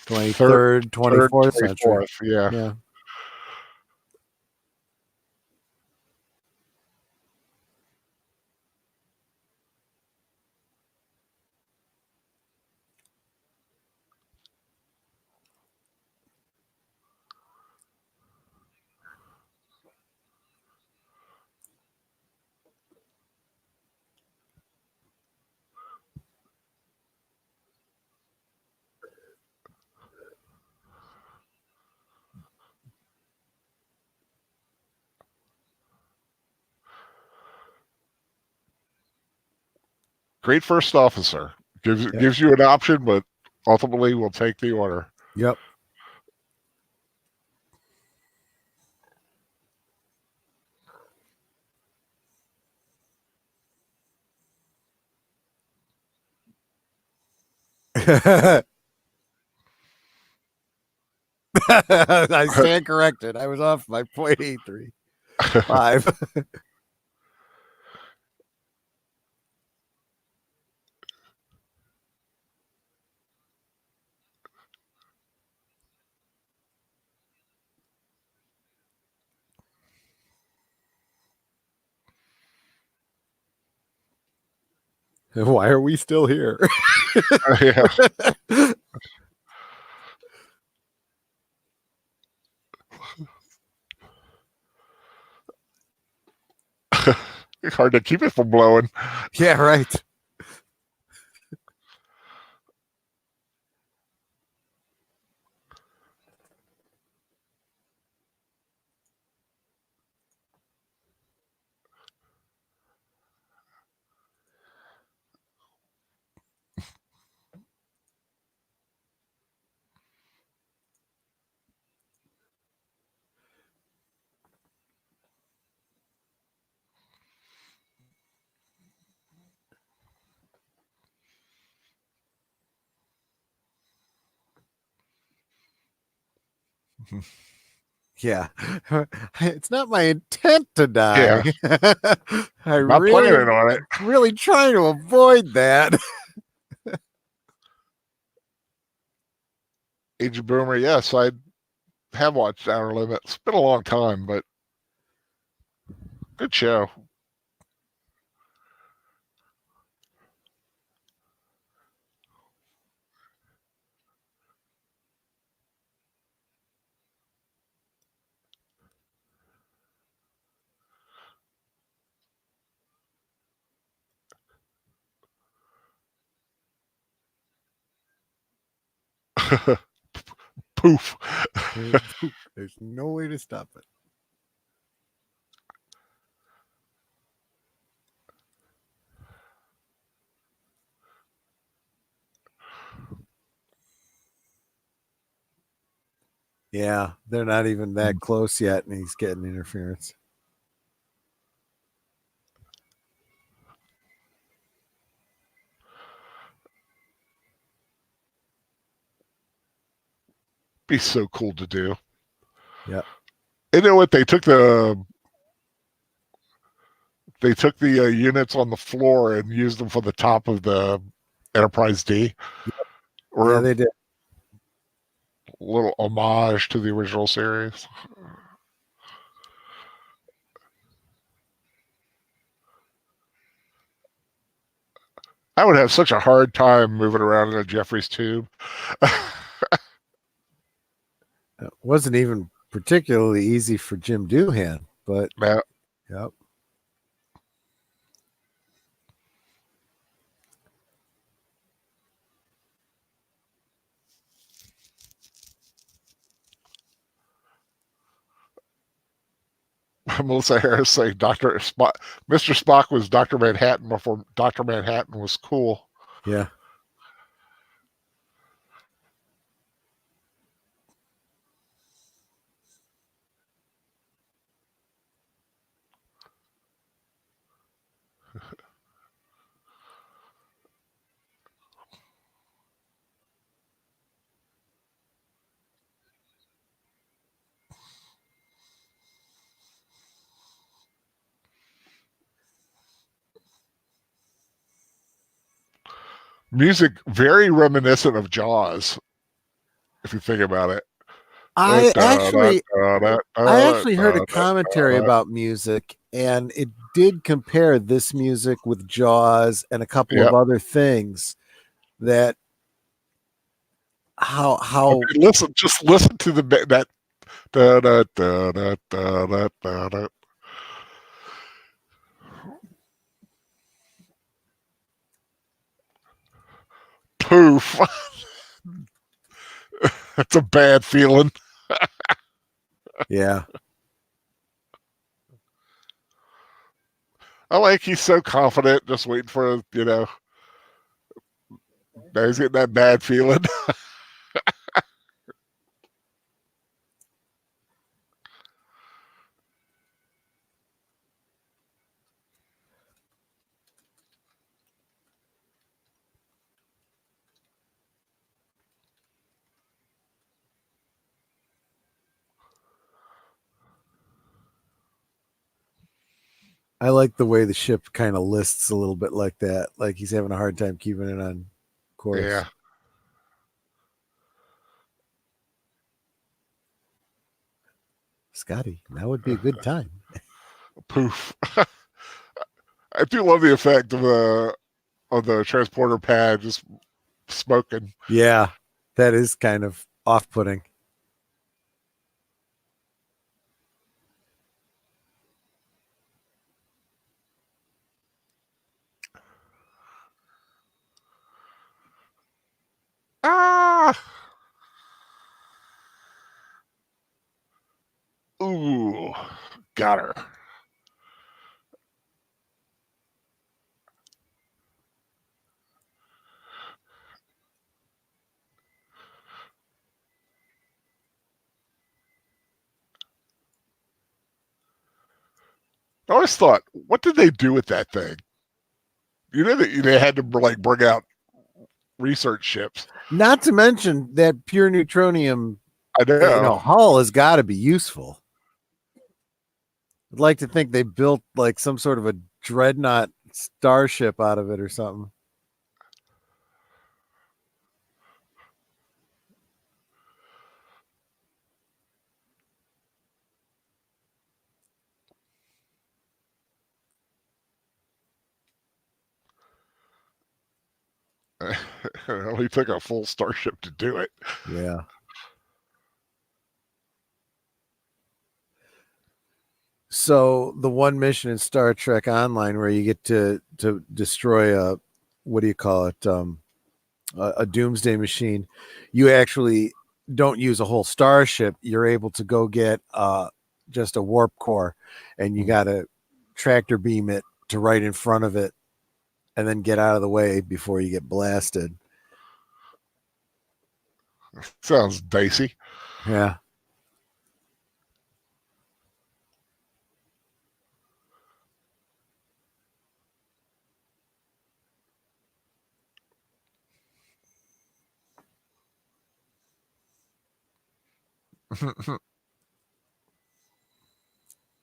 23rd, 24th century. 24th. Yeah. Yeah. Great first officer. Yep. Gives you an option, but ultimately will take the order. Yep. I stand corrected. I was off by 0.835. Why are we still here? Yeah. Hard to keep it from blowing. Yeah, right. Yeah. It's not my intent to Yeah. die. I Not planning on it. really trying to avoid that. Age of Boomer, yes, I have watched Outer Limits. It's been a long time, but good show. Poof. There's no way to stop it. Yeah, they're not even that close yet, and he's getting interference. Be so cool to do. Yeah. And then what they took the units on the floor and used them for the top of the Enterprise D. Yeah, Or they did. a little homage to the original series. I would have such a hard time moving around in a Jeffries tube. It wasn't even particularly easy for Jim Doohan, but Now, yep. Melissa Harris saying Dr. Spock, Mr. Spock was Dr. Manhattan before Dr. Manhattan was cool. Yeah. Music very reminiscent of Jaws, if you think about it. I actually heard a commentary about music, and it did compare this music with Jaws and a couple of other things that how okay, listen, just listen to that da, da, da, da, da, da, da, da. Poof. That's a bad feeling. yeah. I like he's so confident, just waiting for, now he's getting that bad feeling. I like the way the ship kind of lists a little bit like that, like he's having a hard time keeping it on course. Yeah. Scotty, that would be a good time. Poof. I do love the effect of the transporter pad just smoking. Yeah, that is kind of off-putting. Ah. Ooh. Got her. I always thought, what did they do with that thing? You know that they had to like bring out research ships. Not to mention that pure neutronium, I know. hull has got to be useful. I'd like to think they built like some sort of a dreadnought starship out of it or something. It only took a full starship to do it. Yeah. So the one mission in Star Trek Online where you get to destroy a, what do you call it, a doomsday machine, you actually don't use a whole starship. You're able to go get just a warp core, and you got to tractor beam it to right in front of it, and then get out of the way before you get blasted. Sounds dicey. Yeah.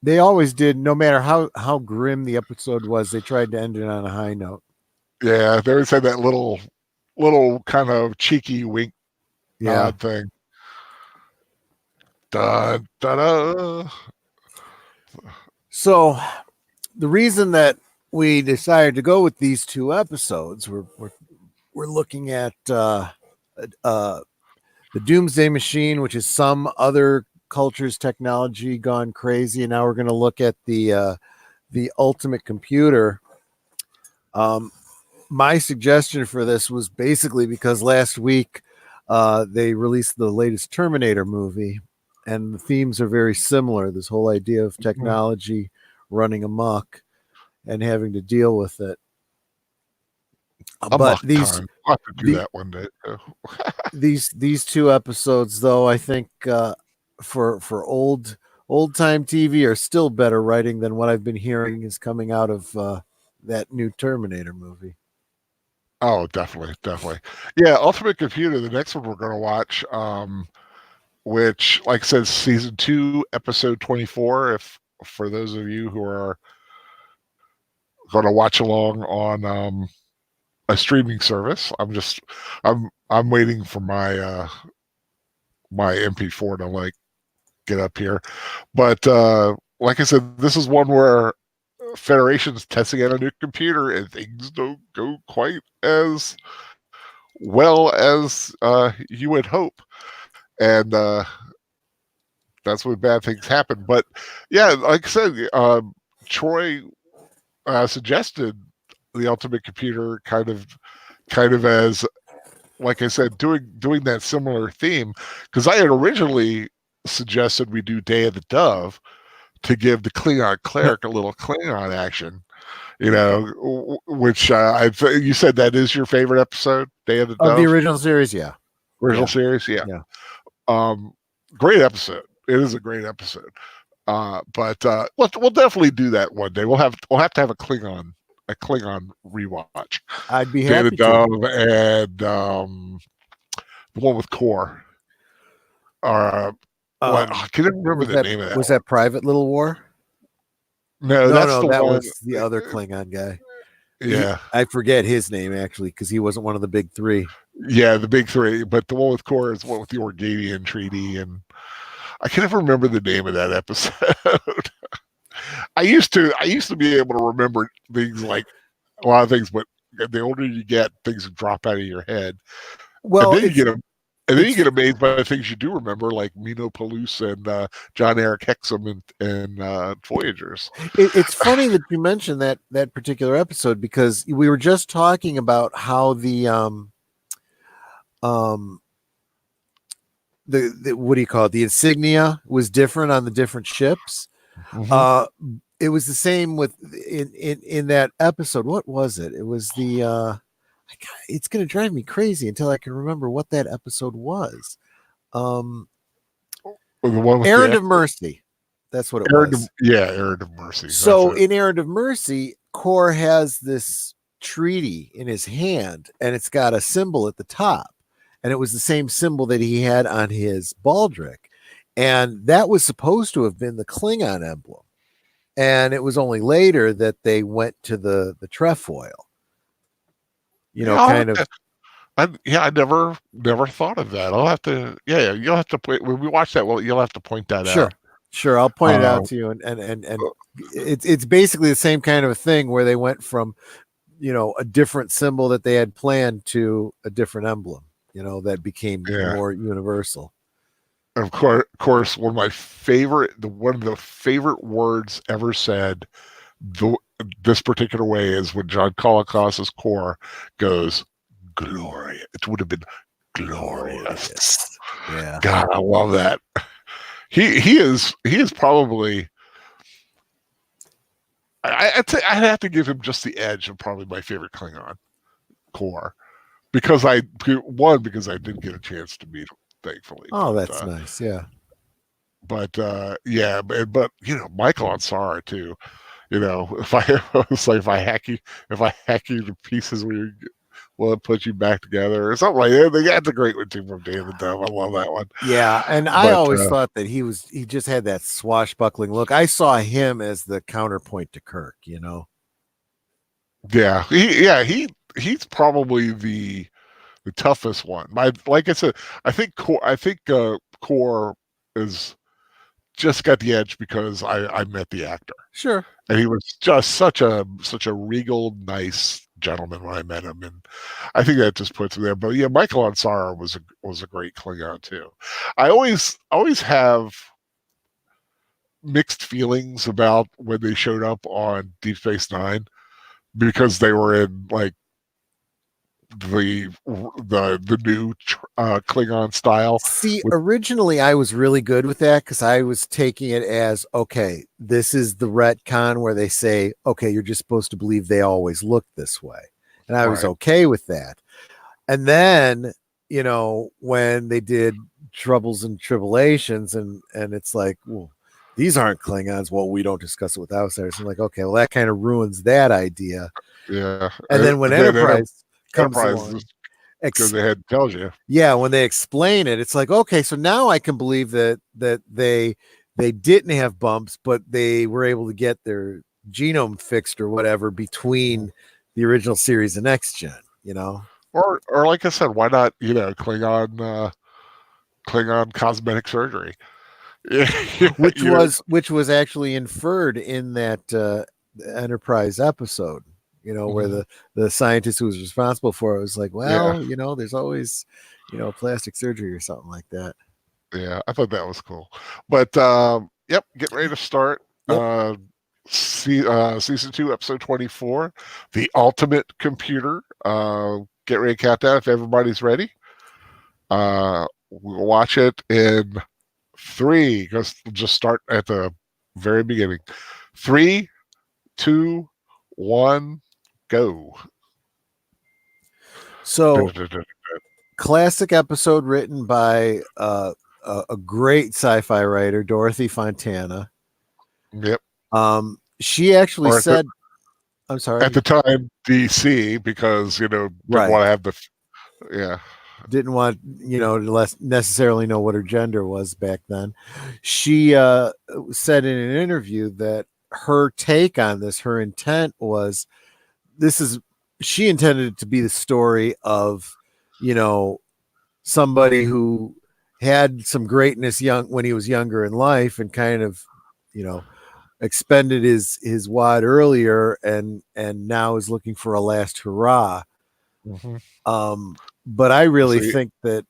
They always did. No matter how grim the episode was, they tried to end it on a high note. Yeah, they always had that little kind of cheeky wink nod thing. Da, da, da. So the reason that we decided to go with these two episodes, we're looking at the Doomsday Machine, which is some other culture's technology gone crazy, and now we're going to look at the Ultimate Computer. My suggestion for this was basically because last week they released the latest Terminator movie, and the themes are very similar. This whole idea of technology running amok and having to deal with it. But these, I'll have to do that one day. these two episodes, though, I think for old time TV are still better writing than what I've been hearing is coming out of that new Terminator movie. Oh, definitely. Yeah, Ultimate Computer, the next one we're going to watch, which, like I said, season 2, episode 24. If for those of you who are going to watch along on a streaming service, I'm waiting for my my MP4 to like get up here. But like I said, this is one where Federation's testing out a new computer and things don't go quite as well as you would hope, and that's when bad things happen. But yeah, like I said, Troy suggested the Ultimate Computer kind of as, like I said, doing that similar theme, because I had originally suggested we do Day of the Dove to give the Klingon Cleric a little Klingon action, which you said that is your favorite episode, Day of the Dove? Of the original series, yeah. Series, yeah. Great episode. It is a great episode. But we'll definitely do that one day. We'll have to have a Klingon rewatch. I'd be happy to. Dove and the one with Core. I can't remember the name of that. Was that Private Little War? No, that was the other Klingon guy. Yeah, I forget his name actually because he wasn't one of the big three. Yeah, the big three, but the one with Core is the one with the Orgadian Treaty, and I can never remember the name of that episode. I used to be able to remember things, like a lot of things, but the older you get, things drop out of your head. Well, and then you get amazed by the things you do remember, like Mino Palouse and John Eric Hexam and Voyagers. It's funny that you mentioned that particular episode, because we were just talking about how the what do you call it? The insignia was different on the different ships. Mm-hmm. It was the same with in that episode. What was it? It was the it's going to drive me crazy until I can remember what that episode was. The one with Errand of Mercy. That's what it was. Errand of Mercy. So in Errand of Mercy, Core has this treaty in his hand, and it's got a symbol at the top. And it was the same symbol that he had on his baldric. And that was supposed to have been the Klingon emblem. And it was only later that they went to the trefoil. I never thought of that. I'll have to. Yeah, you'll have to when we watch that. Well, you'll have to point that out. Sure. I'll point it out to you, and it's basically the same kind of a thing where they went from, a different symbol that they had planned to a different emblem. That became more universal. Of course, one of the favorite words ever said this particular way is when John Kolokos's Core goes, glorious. It would have been glorious. Yeah. God, I love that. He is probably, I'd have to give him just the edge of probably my favorite Klingon, Core. Because I did get a chance to meet him, thankfully. Oh, that's nice. Yeah. But but Michael Ansara too. If I hack you to pieces will it put you back together or something like that. That's a great one too from David Dunn. I love that one. Yeah, and I But always thought that he just had that swashbuckling look. I saw him as the counterpoint to Kirk, you know. he's probably the toughest one. Like I said, I think Core is just got the edge because I met the actor. Sure. And he was just such a regal, nice gentleman when I met him, and I think that just puts him there. But yeah, Michael Ansara was a great Klingon too. I always have mixed feelings about when they showed up on Deep Space Nine because they were in like the new Klingon style. See, originally I was really good with that because I was taking it as, okay, this is the retcon where they say, okay, you're just supposed to believe they always look this way. And I was okay with that. And then, you know, when they did Troubles and Tribulations and it's like, well, these aren't Klingons. Well, we don't discuss it with outsiders. I'm like, okay, well, that kind of ruins that idea. Yeah. And then when Enterprise comes along, because they had tells you. Yeah, when they explain it, it's like, okay, so now I can believe that they didn't have bumps, but they were able to get their genome fixed or whatever between the original series and Next Gen, you know. Or like I said, why not, you know, Klingon cosmetic surgery. which was actually inferred in that Enterprise episode, you know, where the scientist who was responsible for it was like, well, you know, there's always, you know, plastic surgery or something like that. Yeah, I thought that was cool. But yep, get ready to start. Yep. Season 2, episode 24, The Ultimate Computer. Get ready to count down if everybody's ready. We'll watch it in 3. We'll just start at the very beginning. 3, 2, 1, go. So, classic episode written by a great sci-fi writer, Dorothy Fontana. Yep. She actually said, I'm sorry. At the time, DC, because, you know, didn't want to have didn't want, you know, to necessarily know what her gender was back then. She said in an interview that her take on this, her intent was, she intended it to be the story of, you know, somebody who had some greatness when he was younger in life and kind of, you know, expended his wad earlier and now is looking for a last hurrah. But I really think that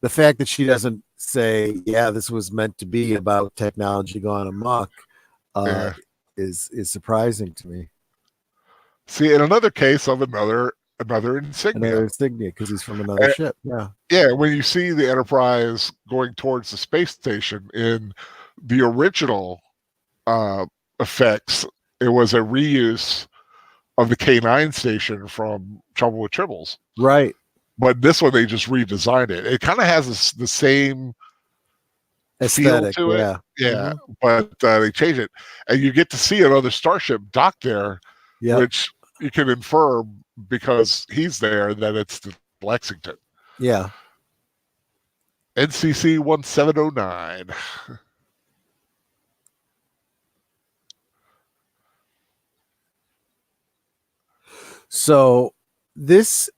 the fact that she doesn't say, yeah, this was meant to be about technology gone amok is surprising to me. See, in another case of another insignia. Another insignia, because he's from another ship. Yeah. Yeah, when you see the Enterprise going towards the space station in the original effects, it was a reuse of the K9 station from Trouble with Tribbles. Right. But this one, they just redesigned it. It kind of has the same aesthetic feel to it. Yeah. But they changed it. And you get to see another starship docked there, which you can infer because he's there that it's the Lexington. Yeah. NCC 1709. So this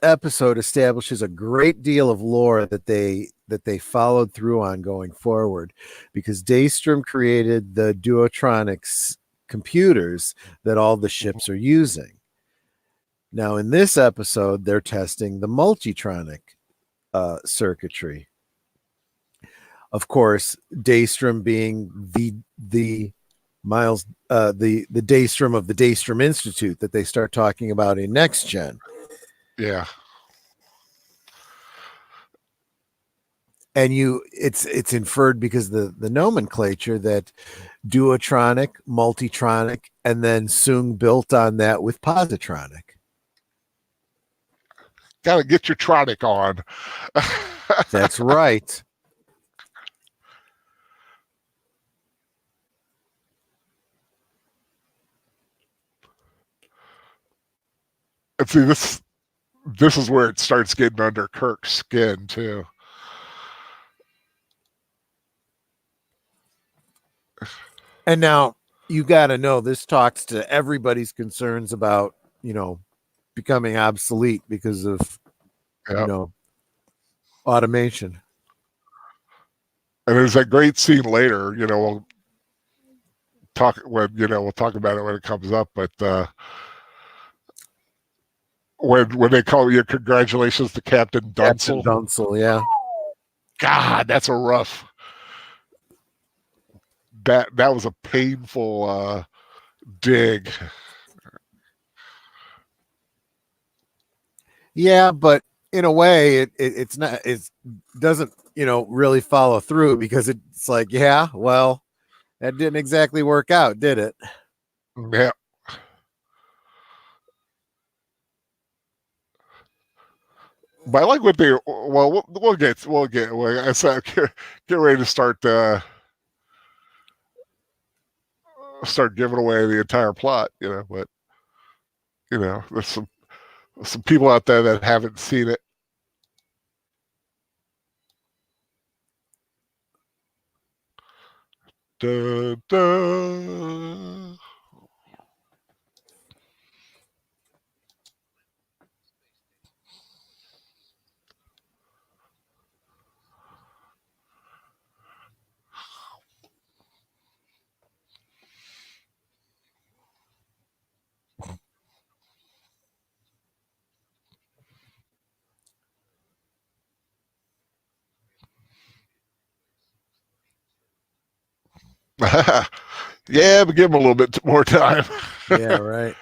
episode establishes a great deal of lore that they followed through on going forward, because Daystrom created the Duotronics computers that all the ships are using. Now, in this episode, they're testing the Multitronic circuitry. Of course, Daystrom being the Miles, the Daystrom of the Daystrom Institute that they start talking about in Next Gen. Yeah. And it's inferred because the nomenclature that Duotronic, Multitronic, and then Soong built on that with Positronic. Gotta get your tronic on. That's right. And see, this is where it starts getting under Kirk's skin too. And now you got to know this talks to everybody's concerns about, becoming obsolete because of, automation. And there's that great scene later, we'll talk about it when it comes up, but when they call you congratulations to Captain Dunsel. Captain Dunsel, yeah. God, that's a rough. That was a painful dig. Yeah, but in a way, it doesn't really follow through, because it's like, yeah, well, that didn't exactly work out, did it? Yeah. But I like what they. Well, we'll get. I said, get ready to start giving away the entire plot. But there's some people out there that haven't seen it. Da, da. Yeah, but give him a little bit more time. Yeah, right.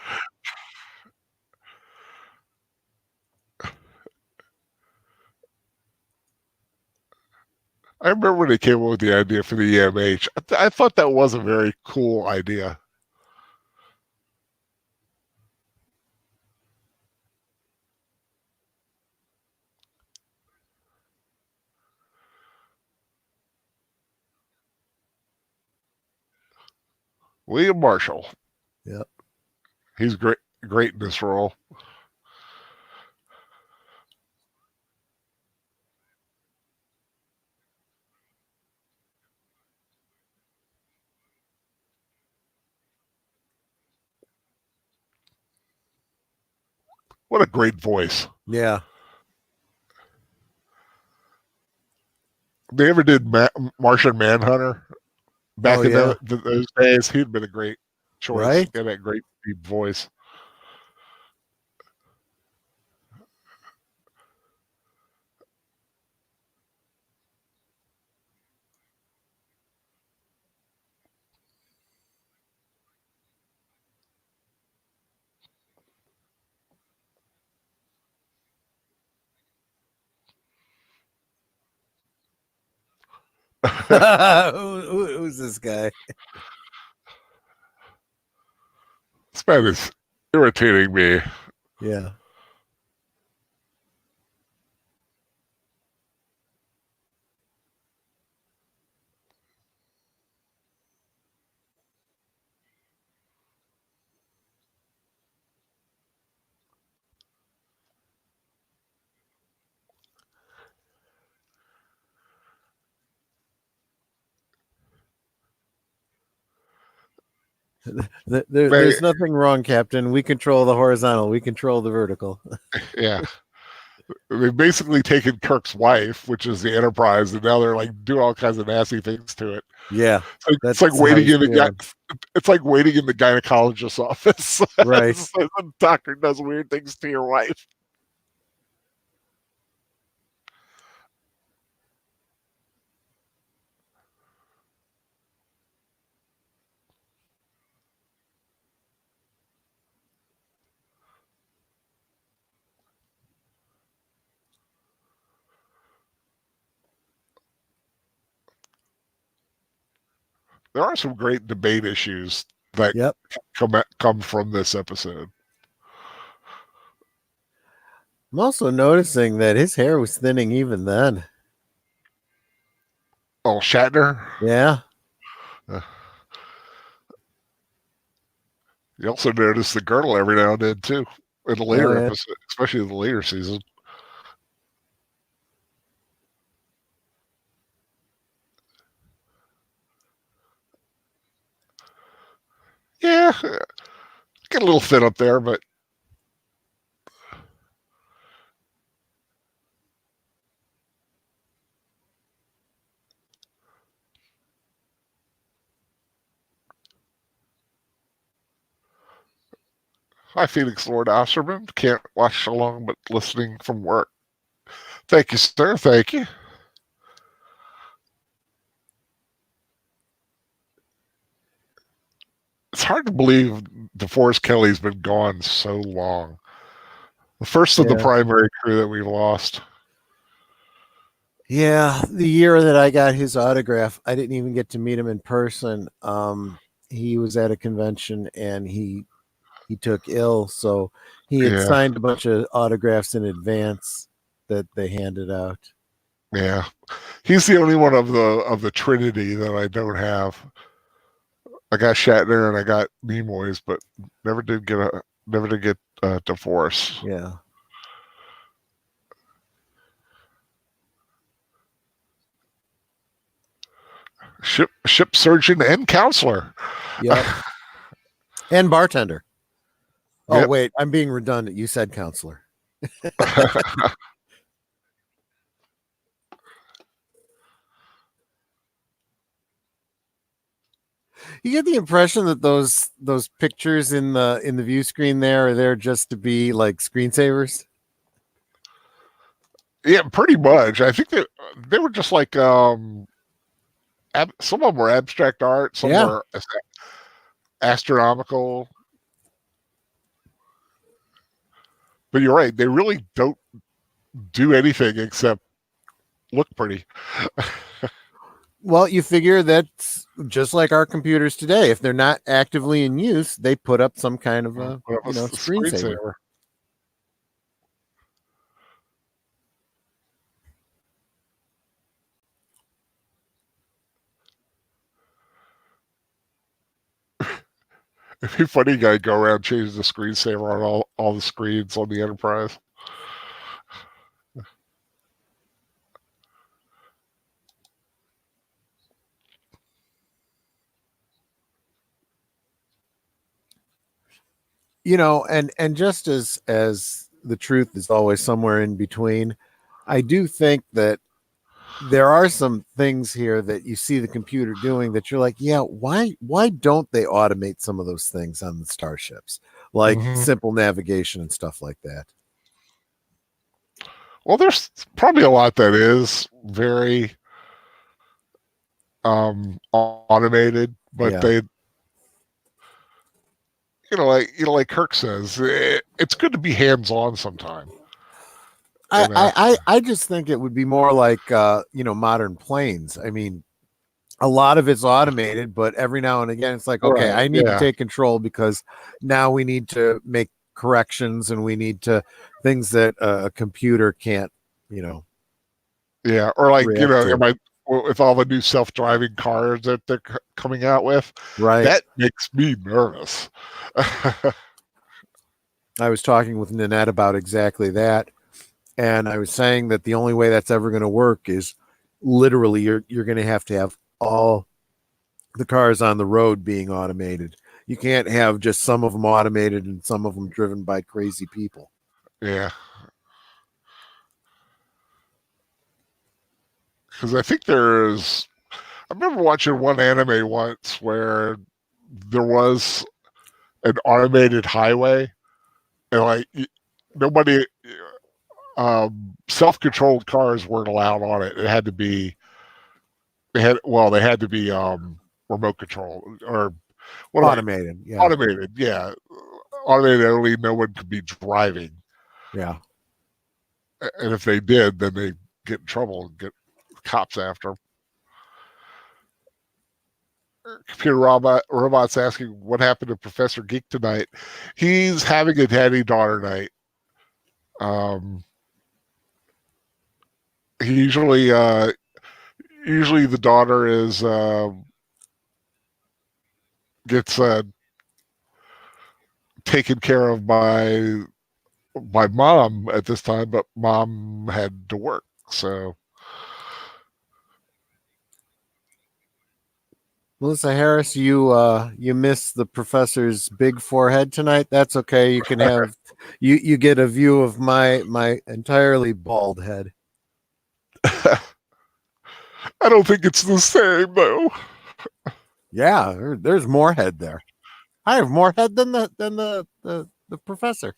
I remember when they came up with the idea for the EMH. I thought that was a very cool idea. William Marshall. Yep. He's great in this role. What a great voice. Yeah. They ever did Martian Manhunter back in yeah. those days? He'd been a great choice. Right? Got that great deep voice. Who's this guy? This man is irritating me. Yeah. There's nothing wrong, Captain. We control the horizontal. We control the vertical. Yeah. They've basically taken Kirk's wife, which is the Enterprise, and now they're like doing all kinds of nasty things to it. Yeah. It's like waiting in it's like waiting in the gynecologist's office. Right. The doctor does weird things to your wife. There are some great debate issues that come from this episode. I'm also noticing that his hair was thinning even then. Oh, Shatner? Yeah. You also notice the girdle every now and then, too. in the later episode, especially in the later season. Yeah, get a little thin up there, but hi, Phoenix Lord Osterman. Can't watch along, but listening from work. Thank you, sir. Thank you. It's hard to believe DeForest Kelly's been gone so long. The first of the primary crew that we've lost. Yeah, the year that I got his autograph, I didn't even get to meet him in person. He was at a convention and he took ill, so he had signed a bunch of autographs in advance that they handed out. Yeah, he's the only one of the Trinity that I don't have. I got Shatner and I got Nimoy's, but never did get DeForest. Yeah. Ship surgeon and counselor. Yeah. And bartender. Oh, wait, I'm being redundant. You said counselor. You get the impression that those pictures in the view screen there are there just to be like screensavers. Yeah, pretty much. I think they were just like some of them were abstract art, some were astronomical. But you're right, they really don't do anything except look pretty. Well, you figure that's just like our computers today. If they're not actively in use, they put up some kind of a screensaver. It'd be funny, guy go around changing the screensaver on all the screens on the Enterprise. And just as the truth is always somewhere in between, I do think that there are some things here that you see the computer doing that you're like, yeah, why don't they automate some of those things on the starships, like simple navigation and stuff like that? Well, there's probably a lot that is very automated, but they, like Kirk says, it's good to be hands-on sometime. I just think it would be more like modern planes. I mean, a lot of it's automated, but every now and again it's like, okay, I need to take control because now we need to make corrections and we need to things that a computer can't, Yeah, or like, with all the new self-driving cars that they're coming out with, that makes me nervous. I was talking with Nanette about exactly that, and I was saying that the only way that's ever going to work is literally you're going to have all the cars on the road being automated. You can't have just some of them automated and some of them driven by crazy people. Yeah. Because I think I remember watching one anime once where there was an automated highway and like nobody, self-controlled cars weren't allowed on it. They had to be remote control or automated. Automated, yeah. Automated only, no one could be driving. Yeah. And if they did, then they get in trouble and get cops after them. Computer robot's asking what happened to Professor Geek tonight. He's having a daddy daughter night. He usually the daughter is gets taken care of by my mom at this time, but mom had to work, so. Melissa Harris, you missed the professor's big forehead tonight. That's okay. You can have you get a view of my entirely bald head. I don't think it's the same though. Yeah, there's more head there. I have more head than the professor.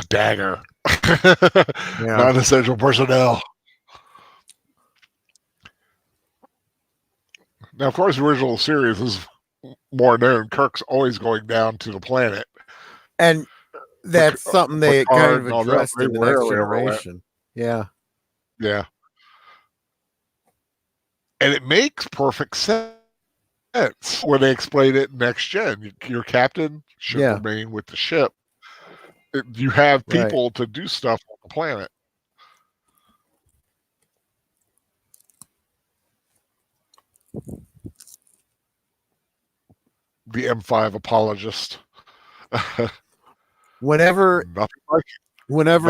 Dagger. Yeah. Non-essential personnel. Now, of course, the original series is more known. Kirk's always going down to the planet. And that's something they kind of addressed in the Next Generation. Yeah. Yeah. And it makes perfect sense when they explain it in Next Gen. Your captain should remain with the ship. You have people to do stuff on the planet. The M5 apologist. Whenever whenever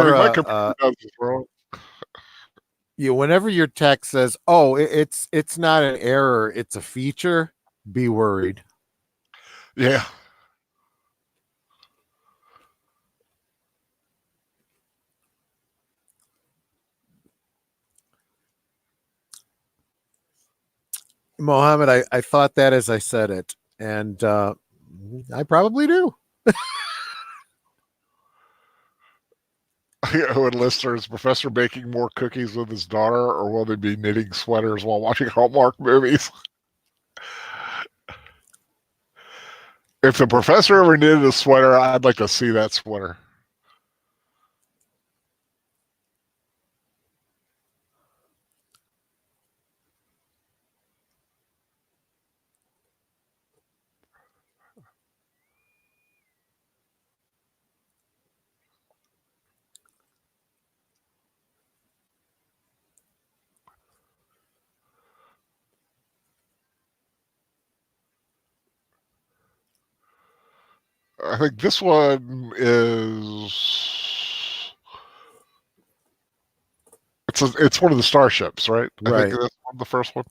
your text says, "Oh, it's not an error, it's a feature," be worried. Yeah. Mohammed, I thought that as I said it, and I probably do. When listeners, Professor baking more cookies with his daughter, or will they be knitting sweaters while watching Hallmark movies? If the professor ever knitted a sweater, I'd like to see that sweater. I think this one is it's one of the starships, right? I think that's the first one.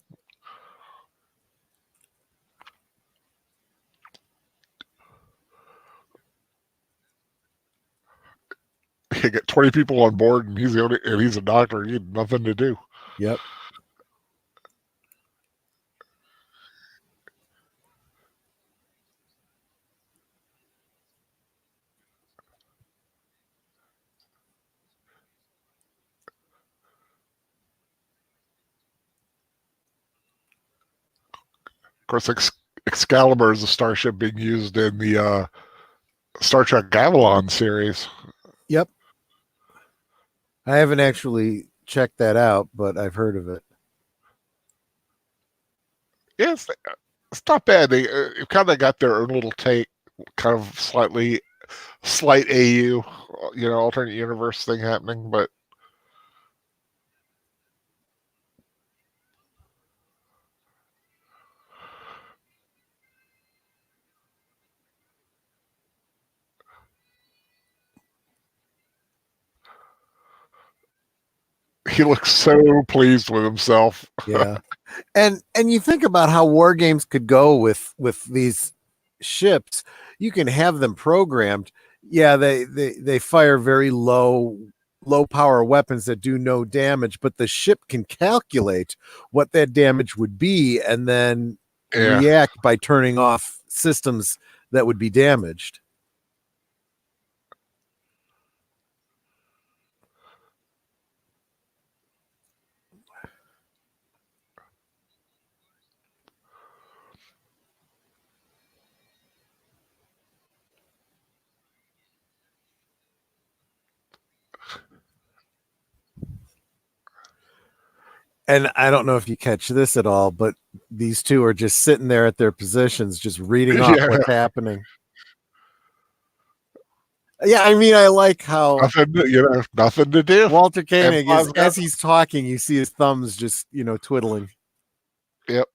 You get 20 people on board, and he's a doctor. He had nothing to do. Yep. Of course, Excalibur is a starship being used in the Star Trek Avalon series. Yep. I haven't actually checked that out, but I've heard of it. Yes, it's not bad. They kind of got their own little take, kind of slight AU, alternate universe thing happening, but he looks so pleased with himself. Yeah. And you think about how war games could go with these ships. You can have them programmed. Yeah, they fire very low low power weapons that do no damage, but the ship can calculate what that damage would be and then react by turning off systems that would be damaged. And I don't know if you catch this at all, but these two are just sitting there at their positions, just reading off what's happening. Yeah, I mean, I like how nothing to do. Walter Koenig is, as he's talking, you see his thumbs just, twiddling. Yep.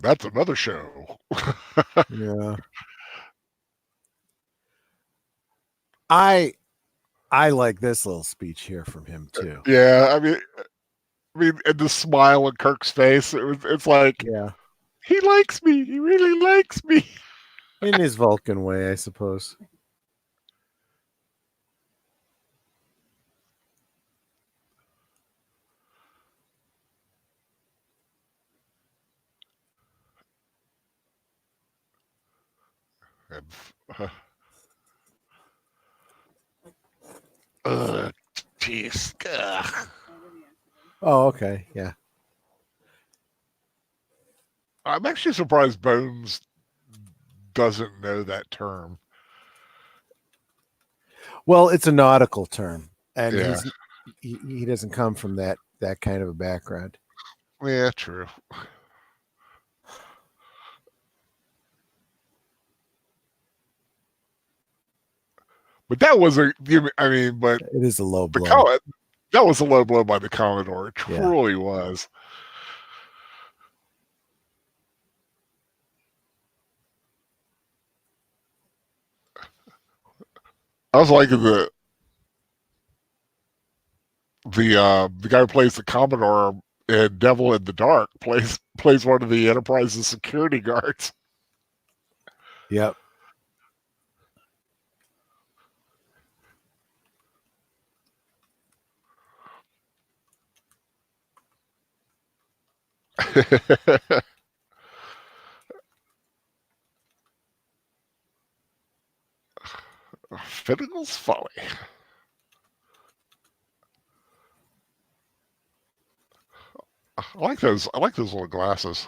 That's another show. Yeah. I like this little speech here from him too. Yeah, I mean, and the smile on Kirk's face, it's like, yeah, he likes me. He really likes me. In his Vulcan way, I suppose. Jeez. Oh, okay. Yeah. I'm actually surprised Bones doesn't know that term. Well, it's a nautical term, and he doesn't come from that kind of a background. Yeah, true. But that was but it is a low blow. That was a low blow by the Commodore. It truly was. I was liking the guy who plays the Commodore in Devil in the Dark plays one of the Enterprise's security guards. Yep. Finnegan's Folly. I like those little glasses.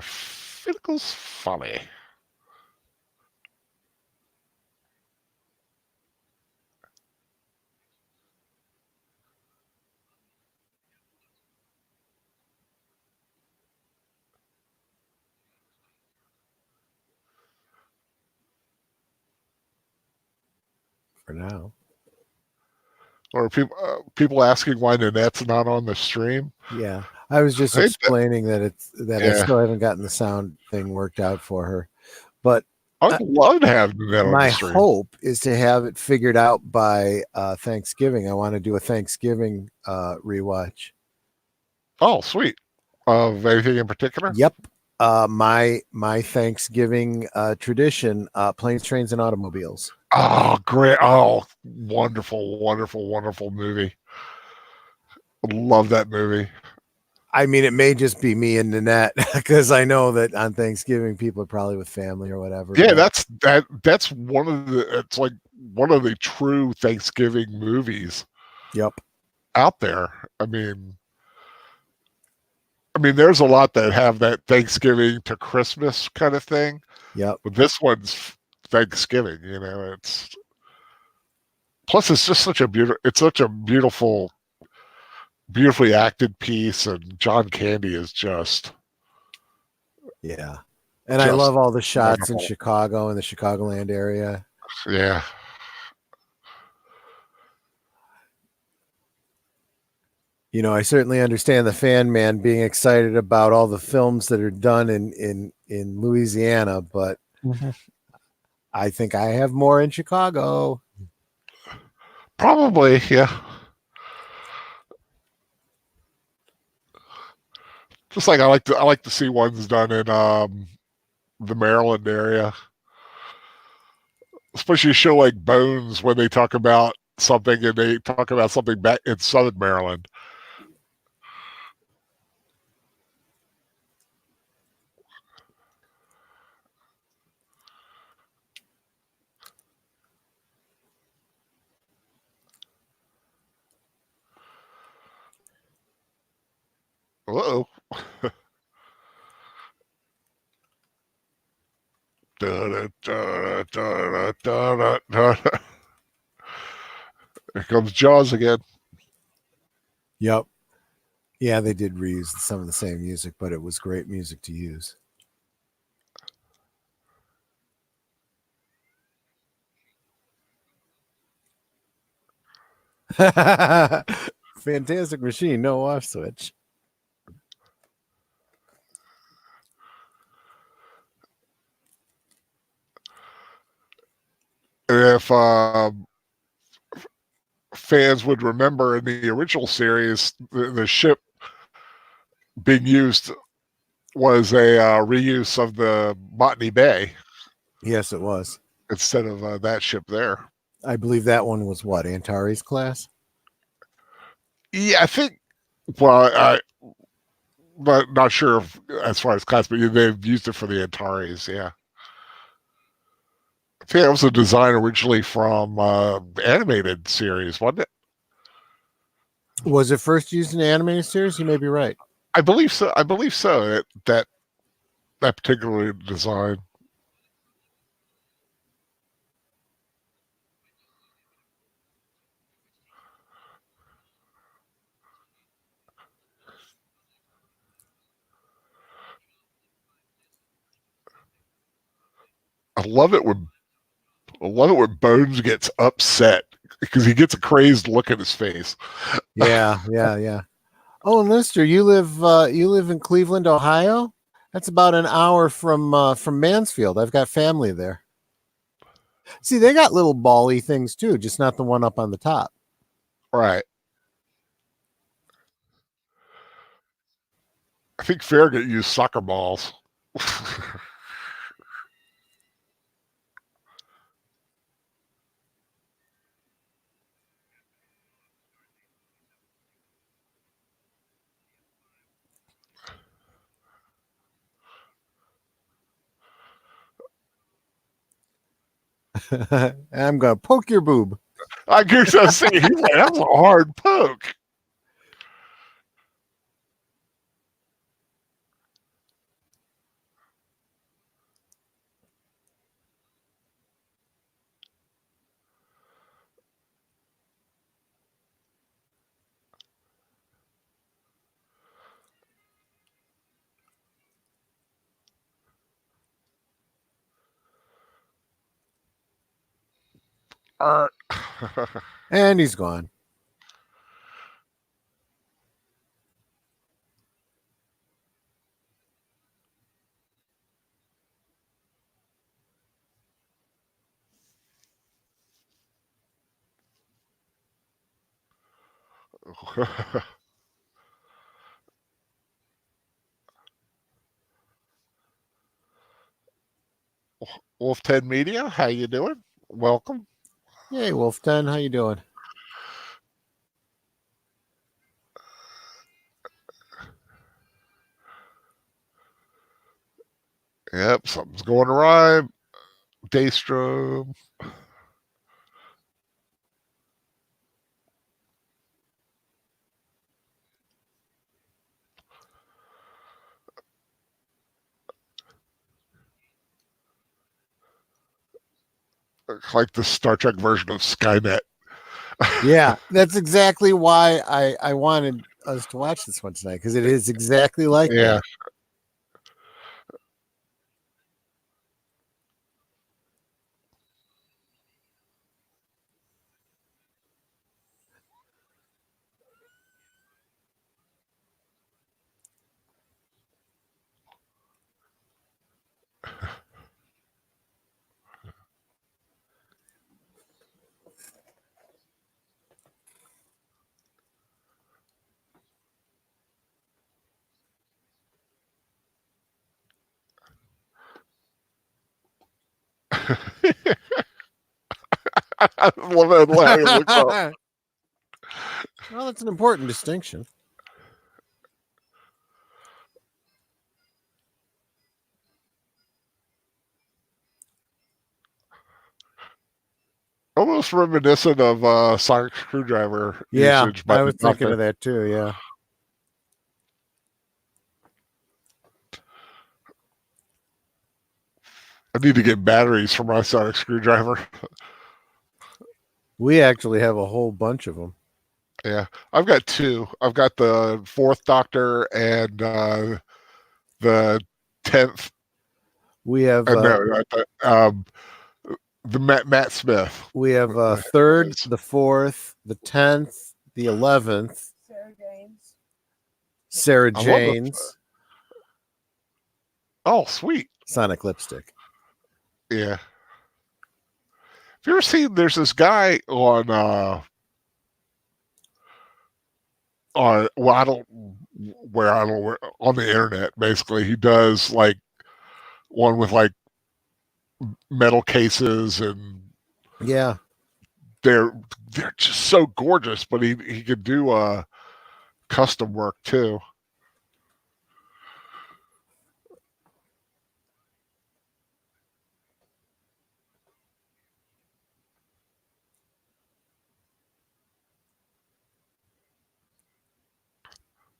Finnegan's Folly. For now. Or people asking why Nanette's not on the stream. Yeah, I was just explaining that I still haven't gotten the sound thing worked out for her, but I'd love to have Nanette on the stream. My hope is to have it figured out by Thanksgiving. I want to do a Thanksgiving rewatch. Oh, sweet! Of anything in particular? Yep. My Thanksgiving tradition: planes, trains, and automobiles. Oh, great! Oh, wonderful, wonderful, wonderful movie. Love that movie. I mean, it may just be me and Nanette because I know that on Thanksgiving people are probably with family or whatever. Yeah, that's one of the. It's like one of the true Thanksgiving movies. Yep. Out there. I mean, there's a lot that have that Thanksgiving to Christmas kind of thing. Yep. But this one's Thanksgiving. It's plus it's just such a beautiful, beautifully acted piece, and John Candy is just and I love all the shots wonderful. in Chicago and the Chicagoland area. Yeah. I certainly understand the fan man being excited about all the films that are done in Louisiana, but I think I have more in Chicago. Probably, yeah. Just like I like to see ones done in the Maryland area. Especially a show like Bones when they talk about something and they talk about something back in Southern Maryland. Uh-oh. Here comes Jaws again. Yep. Yeah, they did reuse some of the same music, but it was great music to use. Fantastic machine, no off switch. If fans would remember in the original series, the ship being used was a reuse of the Botany Bay. Yes, it was. Instead of that ship there. I believe that one was what, Antares class? Yeah, I think. Well, but not sure if, as far as class, but they've used it for the Antares. Yeah, I think that was a design originally from animated series, wasn't it? Was it first used in the animated series? You may be right. I believe so. I believe so. That particular design. I love it when Bones gets upset because he gets a crazed look in his face. Yeah. Oh, and Lister, you live in Cleveland, Ohio? That's about an hour from Mansfield. I've got family there. See, they got little bally things too, just not the one up on the top. Right. I think Farragut used soccer balls. I'm gonna poke your boob. I guess I say he's like, that was a hard poke. And he's gone. Wolf 10 Media, how you doing? Welcome. Hey, Wolf 10, how you doing? Yep, something's going awry. Daystrom. like the Star Trek version of Skynet. Yeah, that's exactly why I wanted us to watch this one tonight, because it is exactly like Yeah. that. I love that Larry looks up. Well, that's an important distinction. Almost reminiscent of sonic screwdriver Yeah, usage by I the was thinking Doctor. of that too. Yeah. I need to get batteries for my sonic screwdriver. We actually have a whole bunch of them. Yeah, I've got two. I've got the fourth Doctor and the 10th. We have No, not the Matt Smith. we have Whatever it third, is. the fourth, the 10th, the 11th. Sarah I love the. Jane's Oh, sweet. Sonic lipstick. Yeah. Have you ever seen? There's this guy on well, I don't where on the internet. Basically, he does like one with like metal cases, and Yeah. they're just so gorgeous. But he could do custom work too.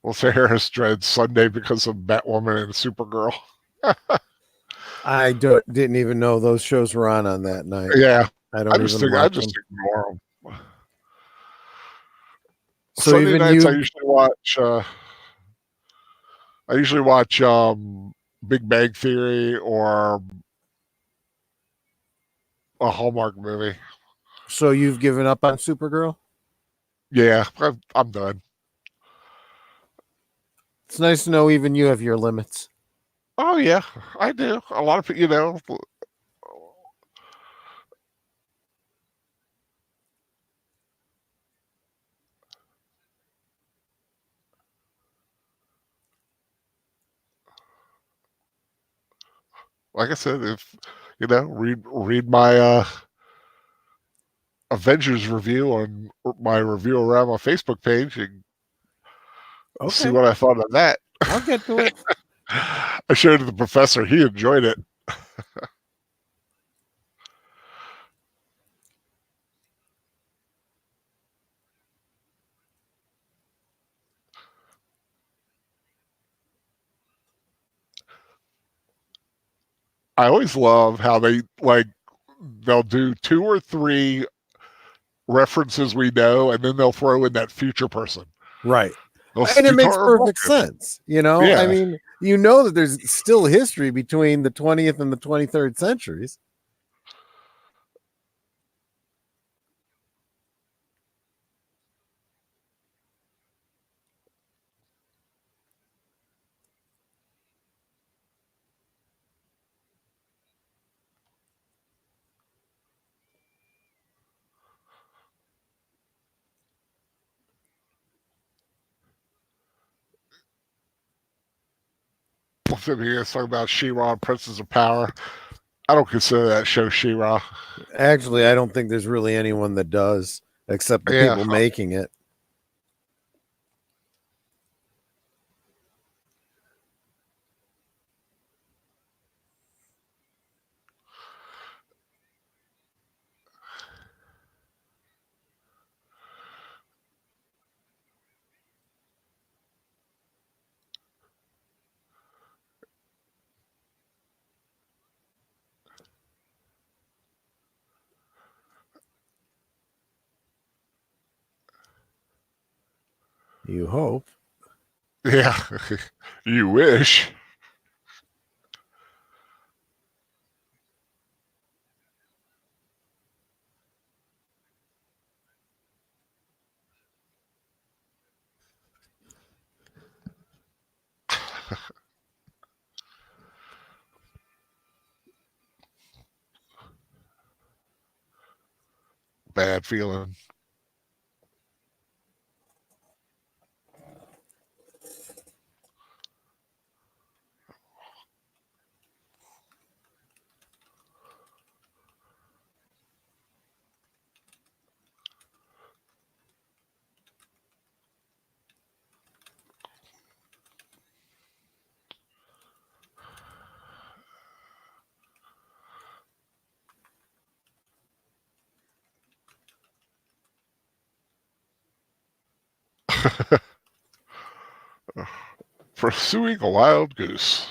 Well, Harris dreads Sunday because of Batwoman and Supergirl. I didn't even know those shows were on that night. Yeah, I don't even I watch just them. ignore them. So Sunday even nights, you, I usually watch Big Bang Theory or a Hallmark movie. so you've given up on Supergirl? Yeah, I'm done. It's nice to know even you have your limits. Oh yeah, I do. A lot of people, like I said, if read my Avengers review on my review around my Facebook page and see Okay, what I thought of that. I'll get to it. I showed it to the professor. He enjoyed it. I always love how they'll do two or three references we know, and then they'll throw in that future person. Right. They'll And it makes start perfect sense. I Yeah. mean, you know that there's still history between the 20th and the 23rd centuries. You guys talk about She-Ra and Princess of Power. I don't consider that show She-Ra. Actually, I don't think there's really anyone that does, except the Yeah. people making it. You hope. Yeah, you wish. Bad feeling. Pursuing a wild goose.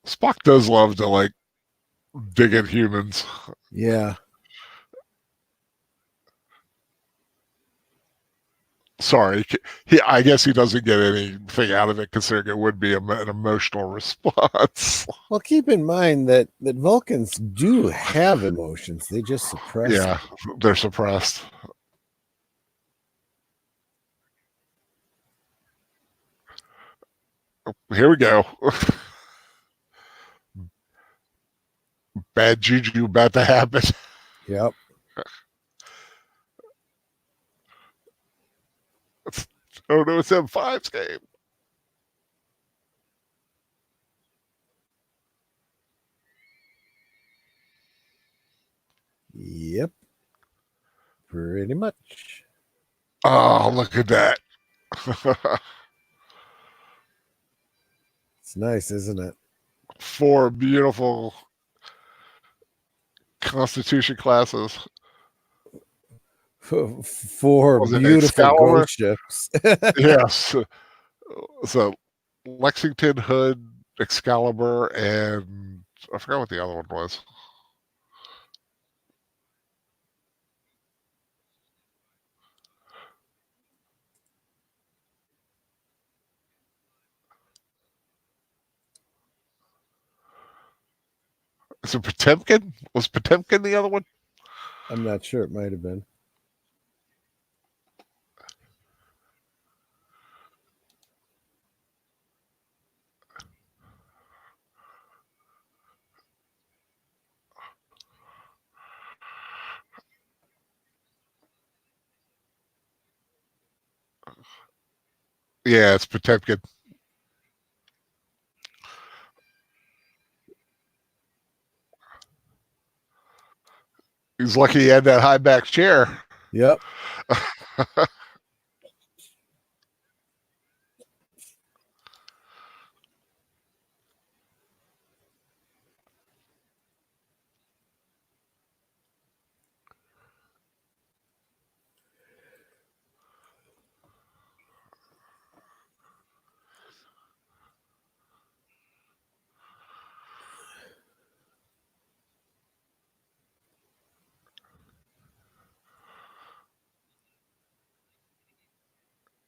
Spock does love to like dig at humans. Yeah. Sorry, I guess he doesn't get anything out of it, considering it would be an emotional response. Well, keep in mind that Vulcans do have emotions; they just suppress Yeah, them. they're suppressed. Here we go. Bad juju about to happen. Yep. Oh no, it's M5's game. Yep. Pretty much. Oh, look at that. It's nice, isn't it? 4 beautiful Constitution classes. 4 Was it beautiful Excalibur? ghost ships. Yes. So Lexington, Hood, Excalibur, and I forgot what the other one was. Is it Potemkin? Was Potemkin the other one? I'm not sure. It might have been. Yeah, it's Potemkin. He's lucky he had that high back chair. Yep.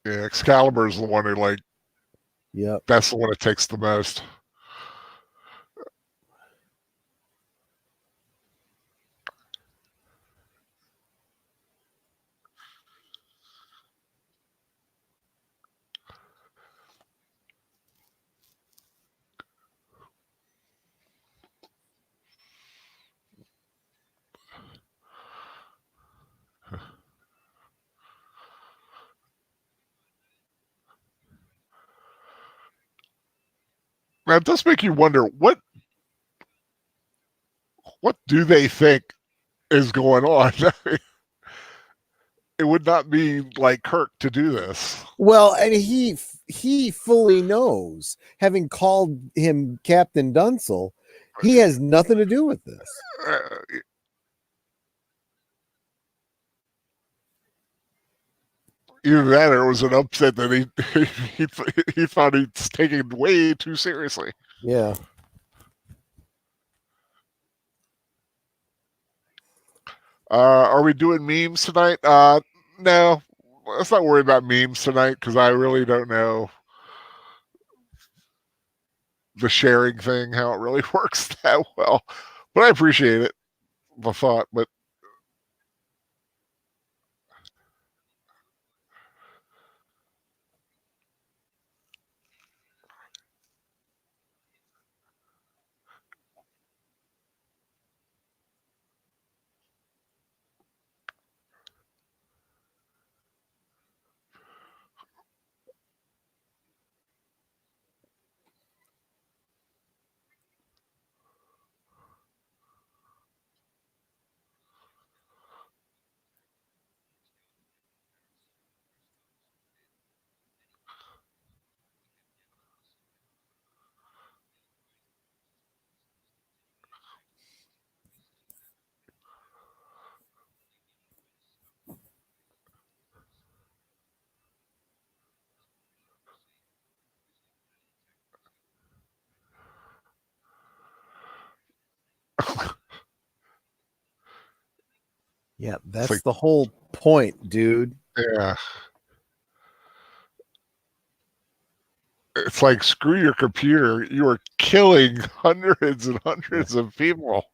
Yeah, Excalibur is the one who like. Yep. That's the one that takes the most. That does make you wonder what do they think is going on? It would not be like Kirk to do this. Well, and he fully knows, having called him Captain Dunsel, he has nothing to do with this. Either that, or it was an upset that he thought he's taken way too seriously. Yeah. Are we doing memes tonight? No, let's not worry about memes tonight because I really don't know the sharing thing, how it really works that well. But I appreciate it, the thought. But yeah, that's like, the whole point, dude. Yeah. It's like, screw your computer. You are killing hundreds and hundreds of people.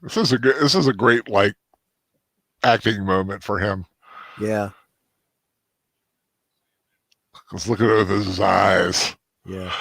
This is a great, like, acting moment for him. Yeah. Let's look at it with his eyes. Yeah.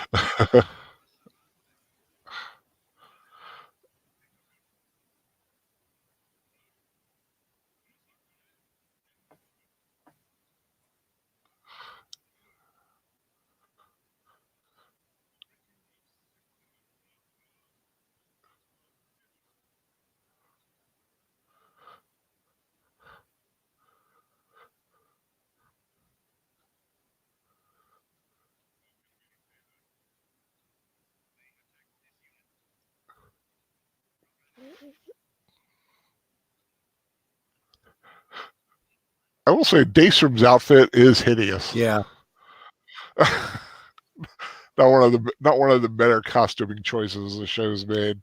I will say Daystrom's outfit is hideous. Yeah. not one of the better costuming choices the show's made.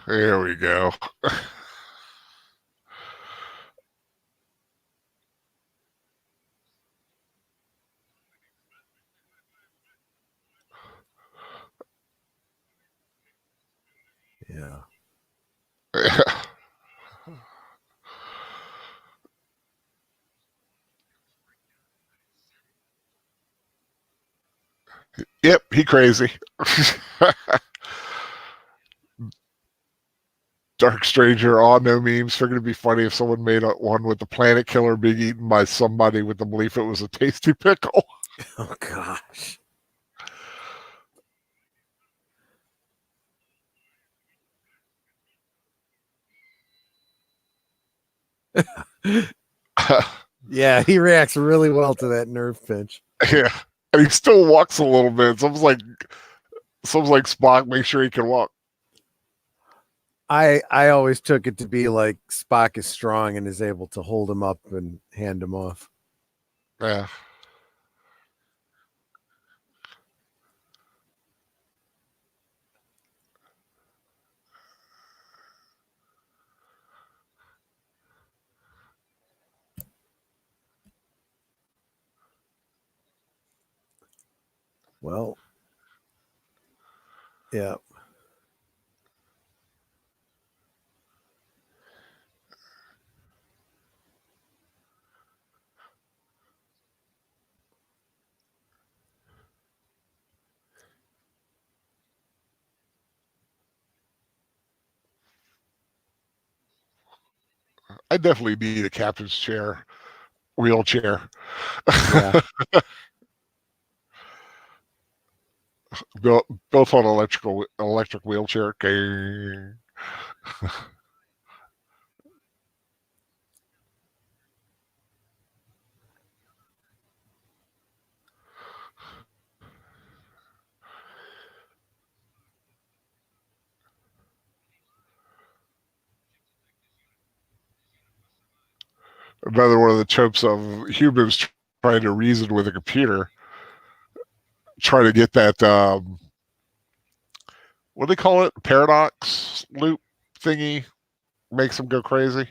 There we go. Yeah. Yep, he crazy. Dark Stranger, no memes. Figured it'd be funny if someone made one with the planet killer being eaten by somebody with the belief it was a tasty pickle. Oh, gosh. Yeah, he reacts really well to that nerve pinch. Yeah, and he still walks a little bit. So I was like, Sounds like Spock. Make sure he can walk. I always took it to be like Spock is strong and is able to hold him up and hand him off. Yeah. Well, yeah. I definitely need a captain's chair, wheelchair. Yeah. built on electric wheelchair. Okay. Another one of the tropes of humans trying to reason with a computer, trying to get that what do they call it? Paradox loop thingy makes them go crazy. Do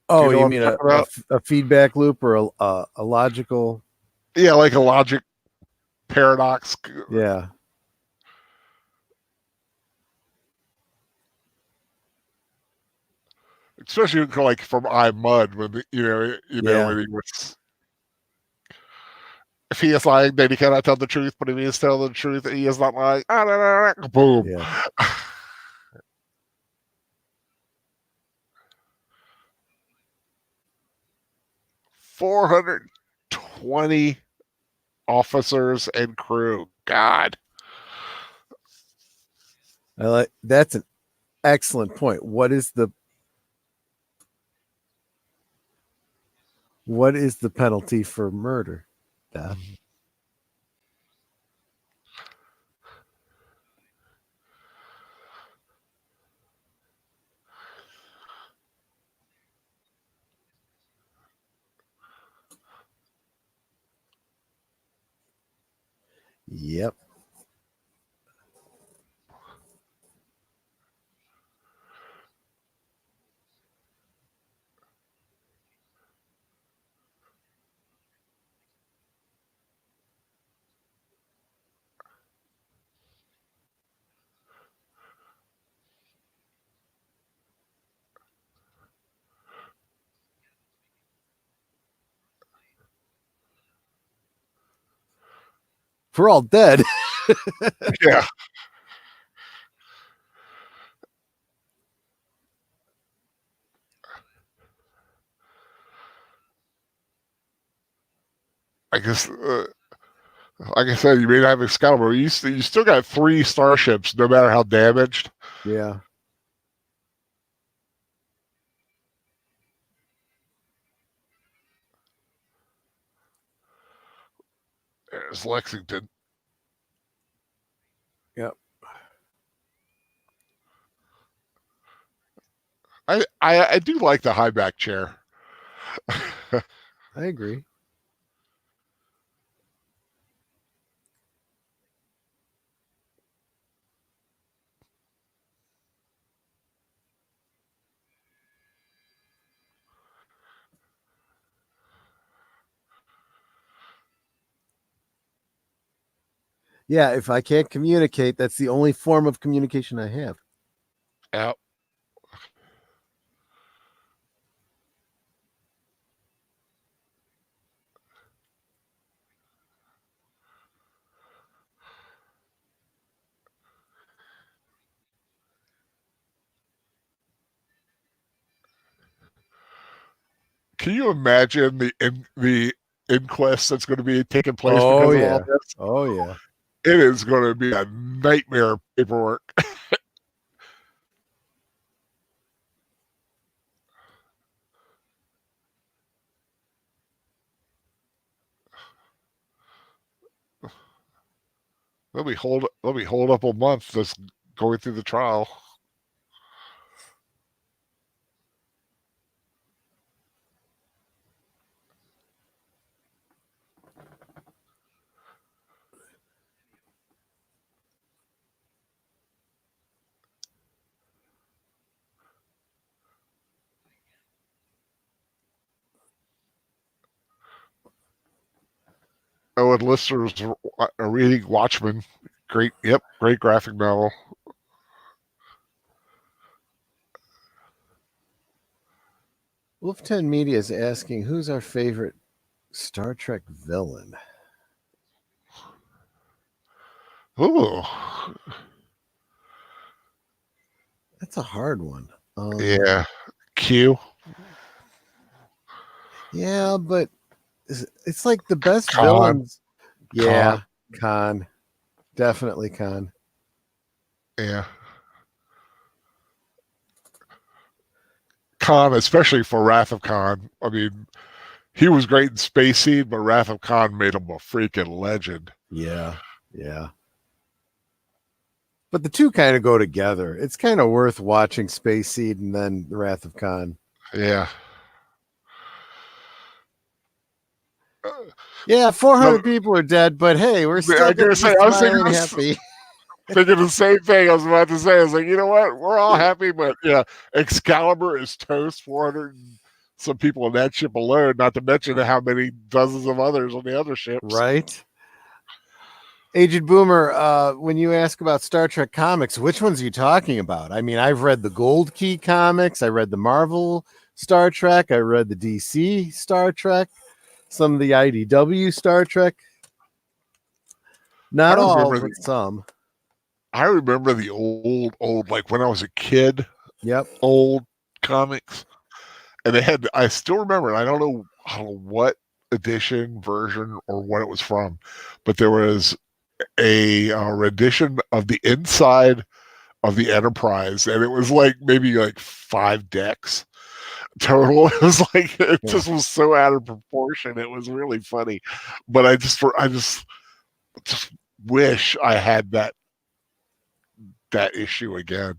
Oh, you know you what I'm mean talking about? a feedback loop or a logical? Yeah, like a logic paradox. Yeah. Especially like from I Mud when Yeah. when he was, if he is lying, then he cannot tell the truth. But if he is telling the truth, he is not lying. Boom. Yeah. 420 officers and crew. God. I like that's an excellent point. What is the penalty for murder? Death. Yep. We're all dead. Yeah. I guess, like I said, you may not have Excalibur. You still got 3 starships, no matter how damaged. Yeah. There's Lexington. Yep. I do like the high back chair. I agree. Yeah, if I can't communicate, that's the only form of communication I have. Yep. Can you imagine the inquest that's going to be taking place Oh because of all yeah. this? Oh yeah. It is going to be a nightmare of paperwork. Let me hold up a month just going through the trial. Oh, and listeners are reading Watchmen. Great graphic novel. Wolf 10 Media is asking, who's our favorite Star Trek villain? Ooh. That's a hard one. Yeah. Q. Yeah, but it's like the best Khan. villains. Yeah, Khan. Definitely Khan. Yeah. Khan, especially for Wrath of Khan. I mean, he was great in Space Seed, but Wrath of Khan made him a freaking legend. Yeah. But the two kind of go together. It's kind of worth watching Space Seed and then The Wrath of Khan. Yeah. Yeah, 400 people are dead, but hey, we're still going to be smiling and happy. Thinking the same thing I was about to say. I was like, you know what? We're all happy, but yeah, Excalibur is toast. 400 some people on that ship alone, not to mention how many dozens of others on the other ships. Right. Aged Boomer, when you ask about Star Trek comics, which ones are you talking about? I mean, I've read the Gold Key comics. I read the Marvel Star Trek. I read the DC Star Trek. Some of the IDW Star Trek. Not all, but some. I remember the old, like when I was a kid. Yep. Old comics. And they had, I still remember, I don't know what edition, version, or what it was from, but there was a rendition of the inside of the Enterprise, and it was like maybe like 5 decks total. It was like just was so out of proportion. It was really funny, but I just wish I had that issue again.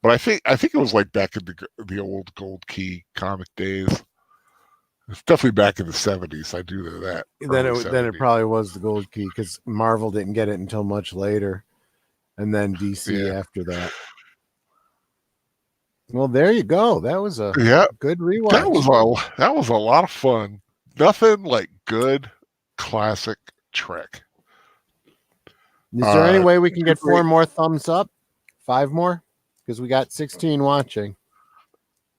But I think it was like back in the old Gold Key comic days. It's definitely back in the 70s. I do know that. Then it probably was the Gold Key because Marvel didn't get it until much later, and then DC after that. Well, there you go. That was a good rewatch. That was a lot of fun. Nothing like good classic Trek. Is there any way we can get 4 more thumbs up? 5 more? Because we got 16 watching.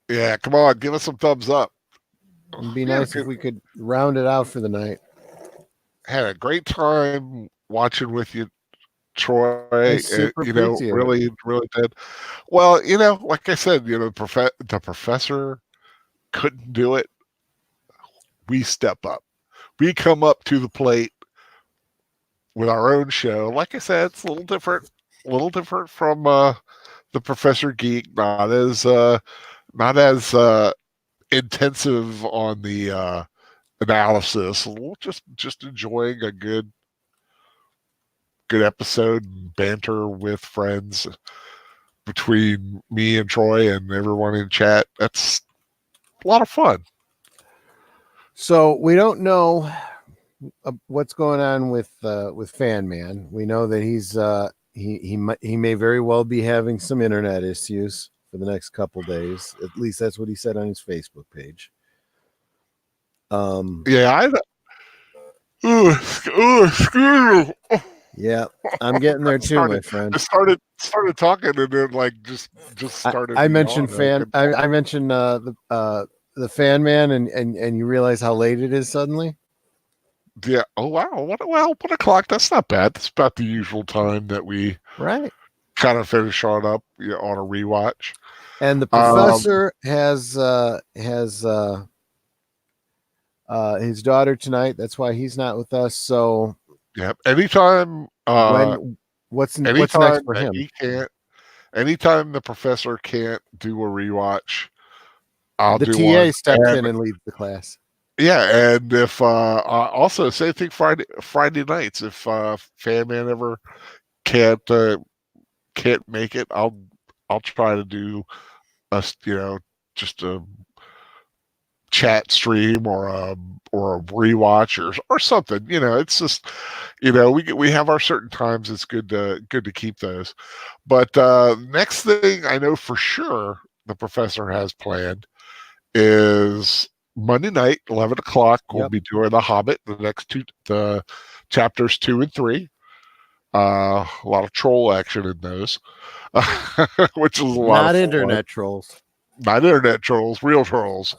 Yeah, come on, give us some thumbs up. It'd be nice if we could round it out for the night. Had a great time watching with you, Troy. Really did. Well, like I said, the professor couldn't do it. We step up. We come up to the plate with our own show. Like I said, it's a little different from the Professor Geek. Not as intensive on the analysis. Just enjoying a good episode and banter with friends between me and Troy and everyone in chat. That's a lot of fun. So we don't know what's going on with Fan Man. We know that he's he may very well be having some internet issues for the next couple days. At least that's what he said on his Facebook page. Yeah, I'm getting there too, my friend. I started talking and then like just started. I mentioned I mentioned the Fan Man, and you realize how late it is suddenly. Yeah. Oh wow. What o'clock? That's not bad. That's about the usual time that we kind of finish on up on a rewatch. And the professor has his daughter tonight. That's why he's not with us. So yeah. Anytime. What's next for him? He can't. Anytime the professor can't do a rewatch, I'll the do TA one. steps in and leads the class. Yeah, and if also same thing Friday nights. If Fan Man ever can't can't make it, I'll try to do just a chat stream or a rewatch or something. It's just we have our certain times. It's good to keep those. But next thing I know for sure the professor has planned is Monday night, 11 o'clock. We'll Yep. be doing The Hobbit, the chapters 2 and 3. A lot of troll action in those, which is a lot of Not fun. internet trolls. Not internet trolls, real trolls.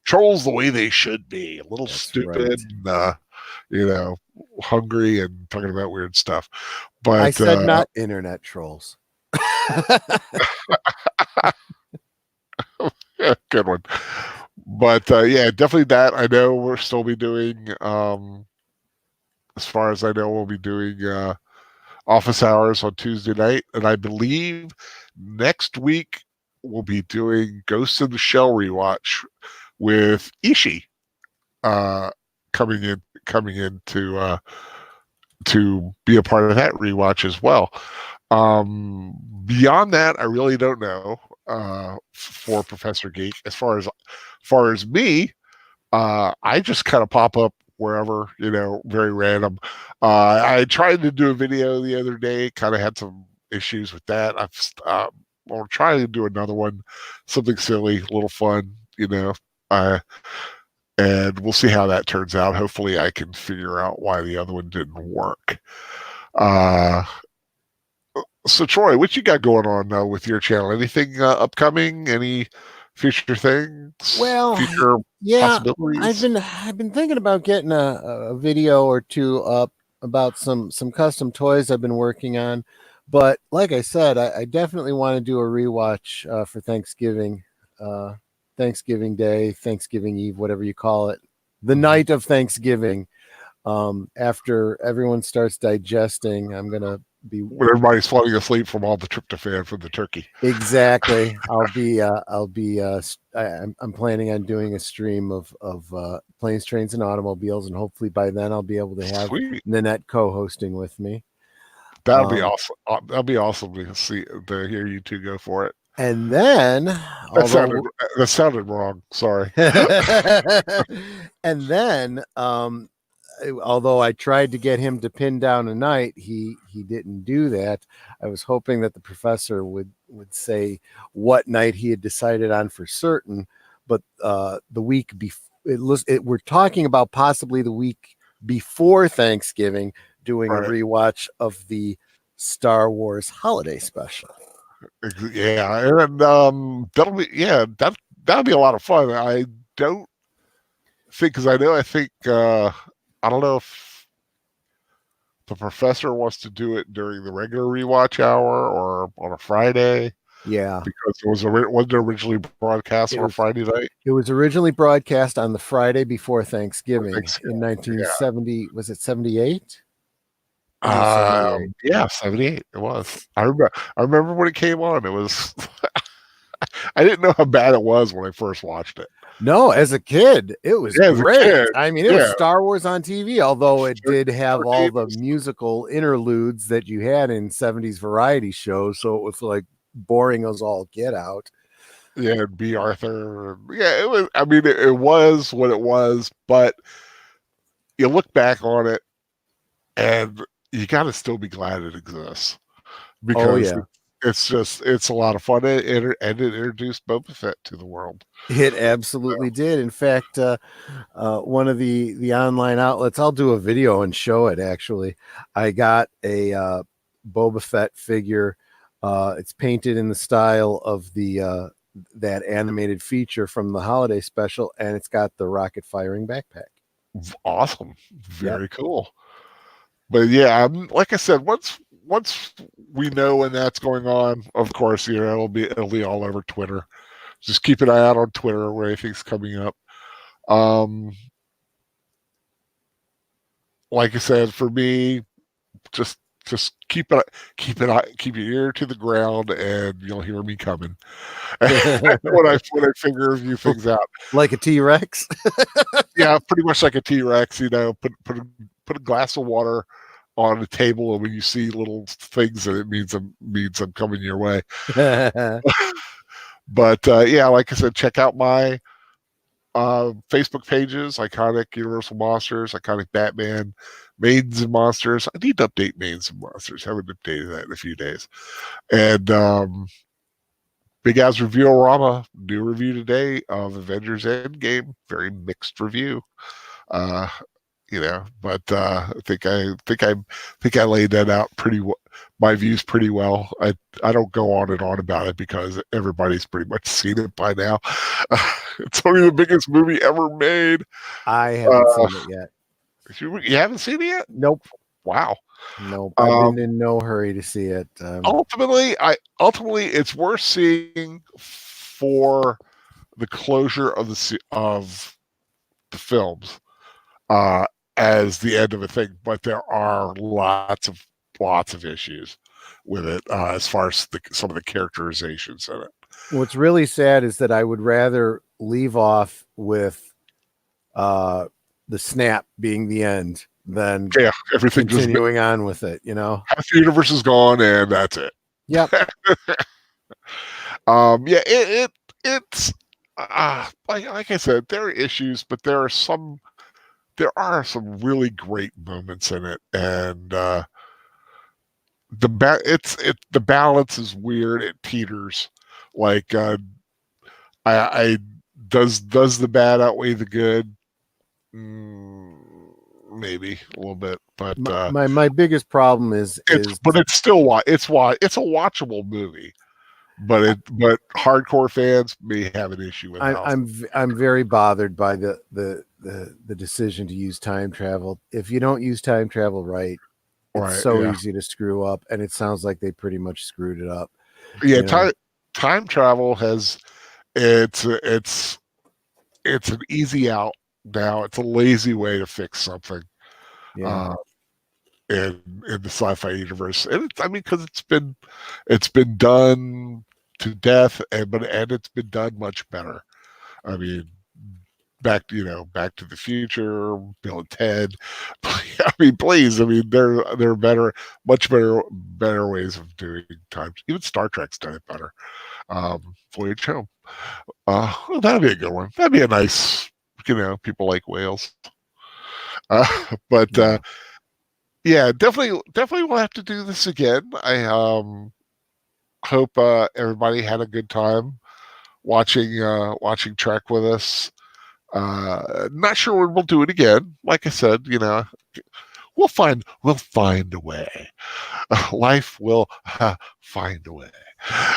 Trolls the way they should be. A little That's stupid, right. and, hungry and talking about weird stuff. I But said not internet trolls. yeah, good one. But yeah, definitely that. I know we'll still be doing. As far as I know, we'll be doing office hours on Tuesday night, and I believe next week we'll be doing Ghost in the Shell rewatch with Ishii coming in to be a part of that rewatch as well. Beyond that, I really don't know for Professor Geek. As far as me, I just kind of pop up wherever, very random. I tried to do a video the other day, kind of had some issues with that. I'll try to do another one, something silly, a little fun, uh, and we'll see how that turns out. Hopefully, I can figure out why the other one didn't work. Uh, so, Troy, what you got going on with your channel? Anything upcoming? Any future things? Well, future yeah, possibilities? I've been thinking about getting a video or two up about some custom toys I've been working on, but like I said, I definitely want to do a rewatch for Thanksgiving, Thanksgiving Day, Thanksgiving Eve, whatever you call it, the night of Thanksgiving. After everyone starts digesting, I'm gonna be When everybody's falling asleep from all the tryptophan from the turkey. exactly. I'm planning on doing a stream of planes, trains, and automobiles, and hopefully by then I'll be able to have Sweet. Nanette co-hosting with me. That'll be awesome. That'll be awesome to hear you two go for it. And then, That sounded wrong. Sorry. and then, although I tried to get him to pin down a night, he didn't do that. I was hoping that the professor would say what night he had decided on for certain, but the week before, we're talking about possibly the week before Thanksgiving doing a rewatch of the Star Wars holiday special. Yeah, and that'll be a lot of fun. I don't think because I think I don't know if the professor wants to do it during the regular rewatch hour or on a Friday. Yeah, because wasn't originally broadcast on a Friday night. It was originally broadcast on the Friday before Thanksgiving in 1970. Yeah. Was it 78? Yeah, 78. It was. I remember when it came on. It was. I didn't know how bad it was when I first watched it. No, as a kid, it was great. I mean, it was Star Wars on TV, although it did have all the musical interludes that you had in 70s variety shows. So it was like boring as all get out. Yeah, B. Arthur. Yeah, it was. I mean, it was what it was, but you look back on it, and you got to still be glad it exists because it's a lot of fun, and it introduced Boba Fett to the world. It absolutely did. In fact, one of the online outlets, I'll do a video and show it. Actually, I got a Boba Fett figure. It's painted in the style of the that animated feature from the holiday special, and it's got the rocket firing backpack. Awesome, very cool. But yeah, like I said, once we know when that's going on, of course, it'll be all over Twitter. Just keep an eye out on Twitter where anything's coming up. Like I said, for me, just just keep your ear to the ground, and you'll hear me coming when I figure a few things out. Like a T-Rex. Yeah, pretty much like a T-Rex. Put a glass of water on the table, and when you see little things, that it means I'm coming your way. But yeah, like I said, check out my Facebook pages: Iconic Universal Monsters, Iconic Batman, Maidens and Monsters. I need to update Maidens and Monsters. I haven't updated that in a few days. And Big Al's Review-O-Rama, new review today of Avengers Endgame. Very mixed review. But I think I laid that out my views pretty well. I don't go on and on about it because everybody's pretty much seen it by now. It's only the biggest movie ever made. I haven't seen it yet. You haven't seen it yet? Nope. Wow. Nope. I've been in no hurry to see it. Ultimately, it's worth seeing for the closure of the films. As the end of a thing, but there are lots of issues with it as far as some of the characterizations in it. What's really sad is that I would rather leave off with the snap being the end than everything continuing on with it. Half the universe is gone, and that's it. Yep. It's like I said, there are issues, but there are some really great moments in it, and the balance is weird. It teeters. Like, does the bad outweigh the good? Maybe a little bit, but my biggest problem is it's still it's a watchable movie. But hardcore fans may have an issue with it. I'm very bothered by the decision to use time travel. If you don't use time travel right, it's easy to screw up, and it sounds like they pretty much screwed it up. Yeah, time travel it's an easy out now. It's a lazy way to fix something. Yeah. In the sci-fi universe, and because it's been done to death, and it's been done much better. I mean, back to the Future, Bill and Ted. I mean, please, there are much better ways of doing time. Even Star Trek's done it better. Voyage Home. Well, that'd be a good one. That'd be a nice, people like whales. Yeah, definitely we'll have to do this again. I hope everybody had a good time watching Trek with us. Not sure when we'll do it again. Like I said, we'll find a way. Life will find a way.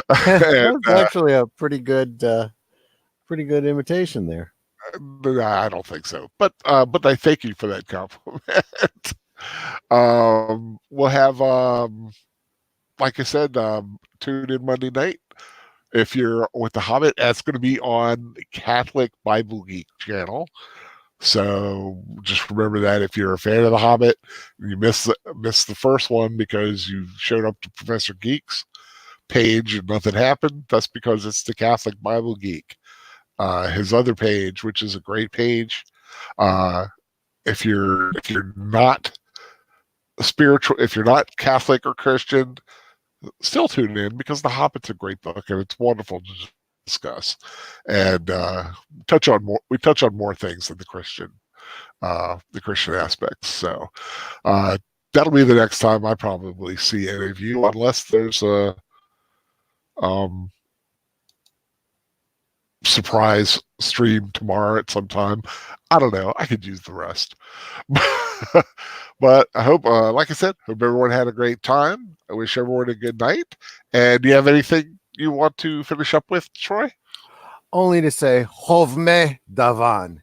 That's actually a pretty good imitation there. I don't think so, but I thank you for that compliment. We'll have, like I said, tune in Monday night. If you're with The Hobbit, that's going to be on the Catholic Bible Geek channel. So just remember that if you're a fan of The Hobbit, you missed the first one because you showed up to Professor Geek's page and nothing happened. That's because it's the Catholic Bible Geek. His other page, which is a great page, if you're not spiritual, if you're not Catholic or Christian, still tune in because The Hobbit's a great book and it's wonderful to discuss and touch on more things than the Christian aspects. So that'll be the next time I probably see any of you, unless there's a surprise stream tomorrow at some time. I don't know. I could use the rest. But I hope, like I said, hope everyone had a great time. I wish everyone a good night. And do you have anything you want to finish up with, Troy? Only to say, Hovme Davan.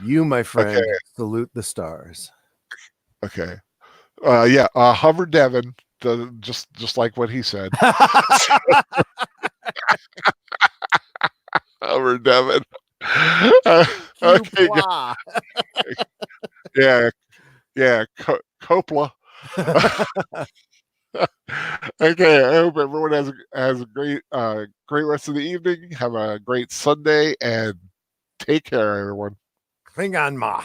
You, my friend, salute the stars. Okay. Hover Devon, just like what he said. Hover Devon. Okay. Yeah. Coppola. Okay, I hope everyone has a great rest of the evening. Have a great Sunday, and take care, everyone. Klingon Ma.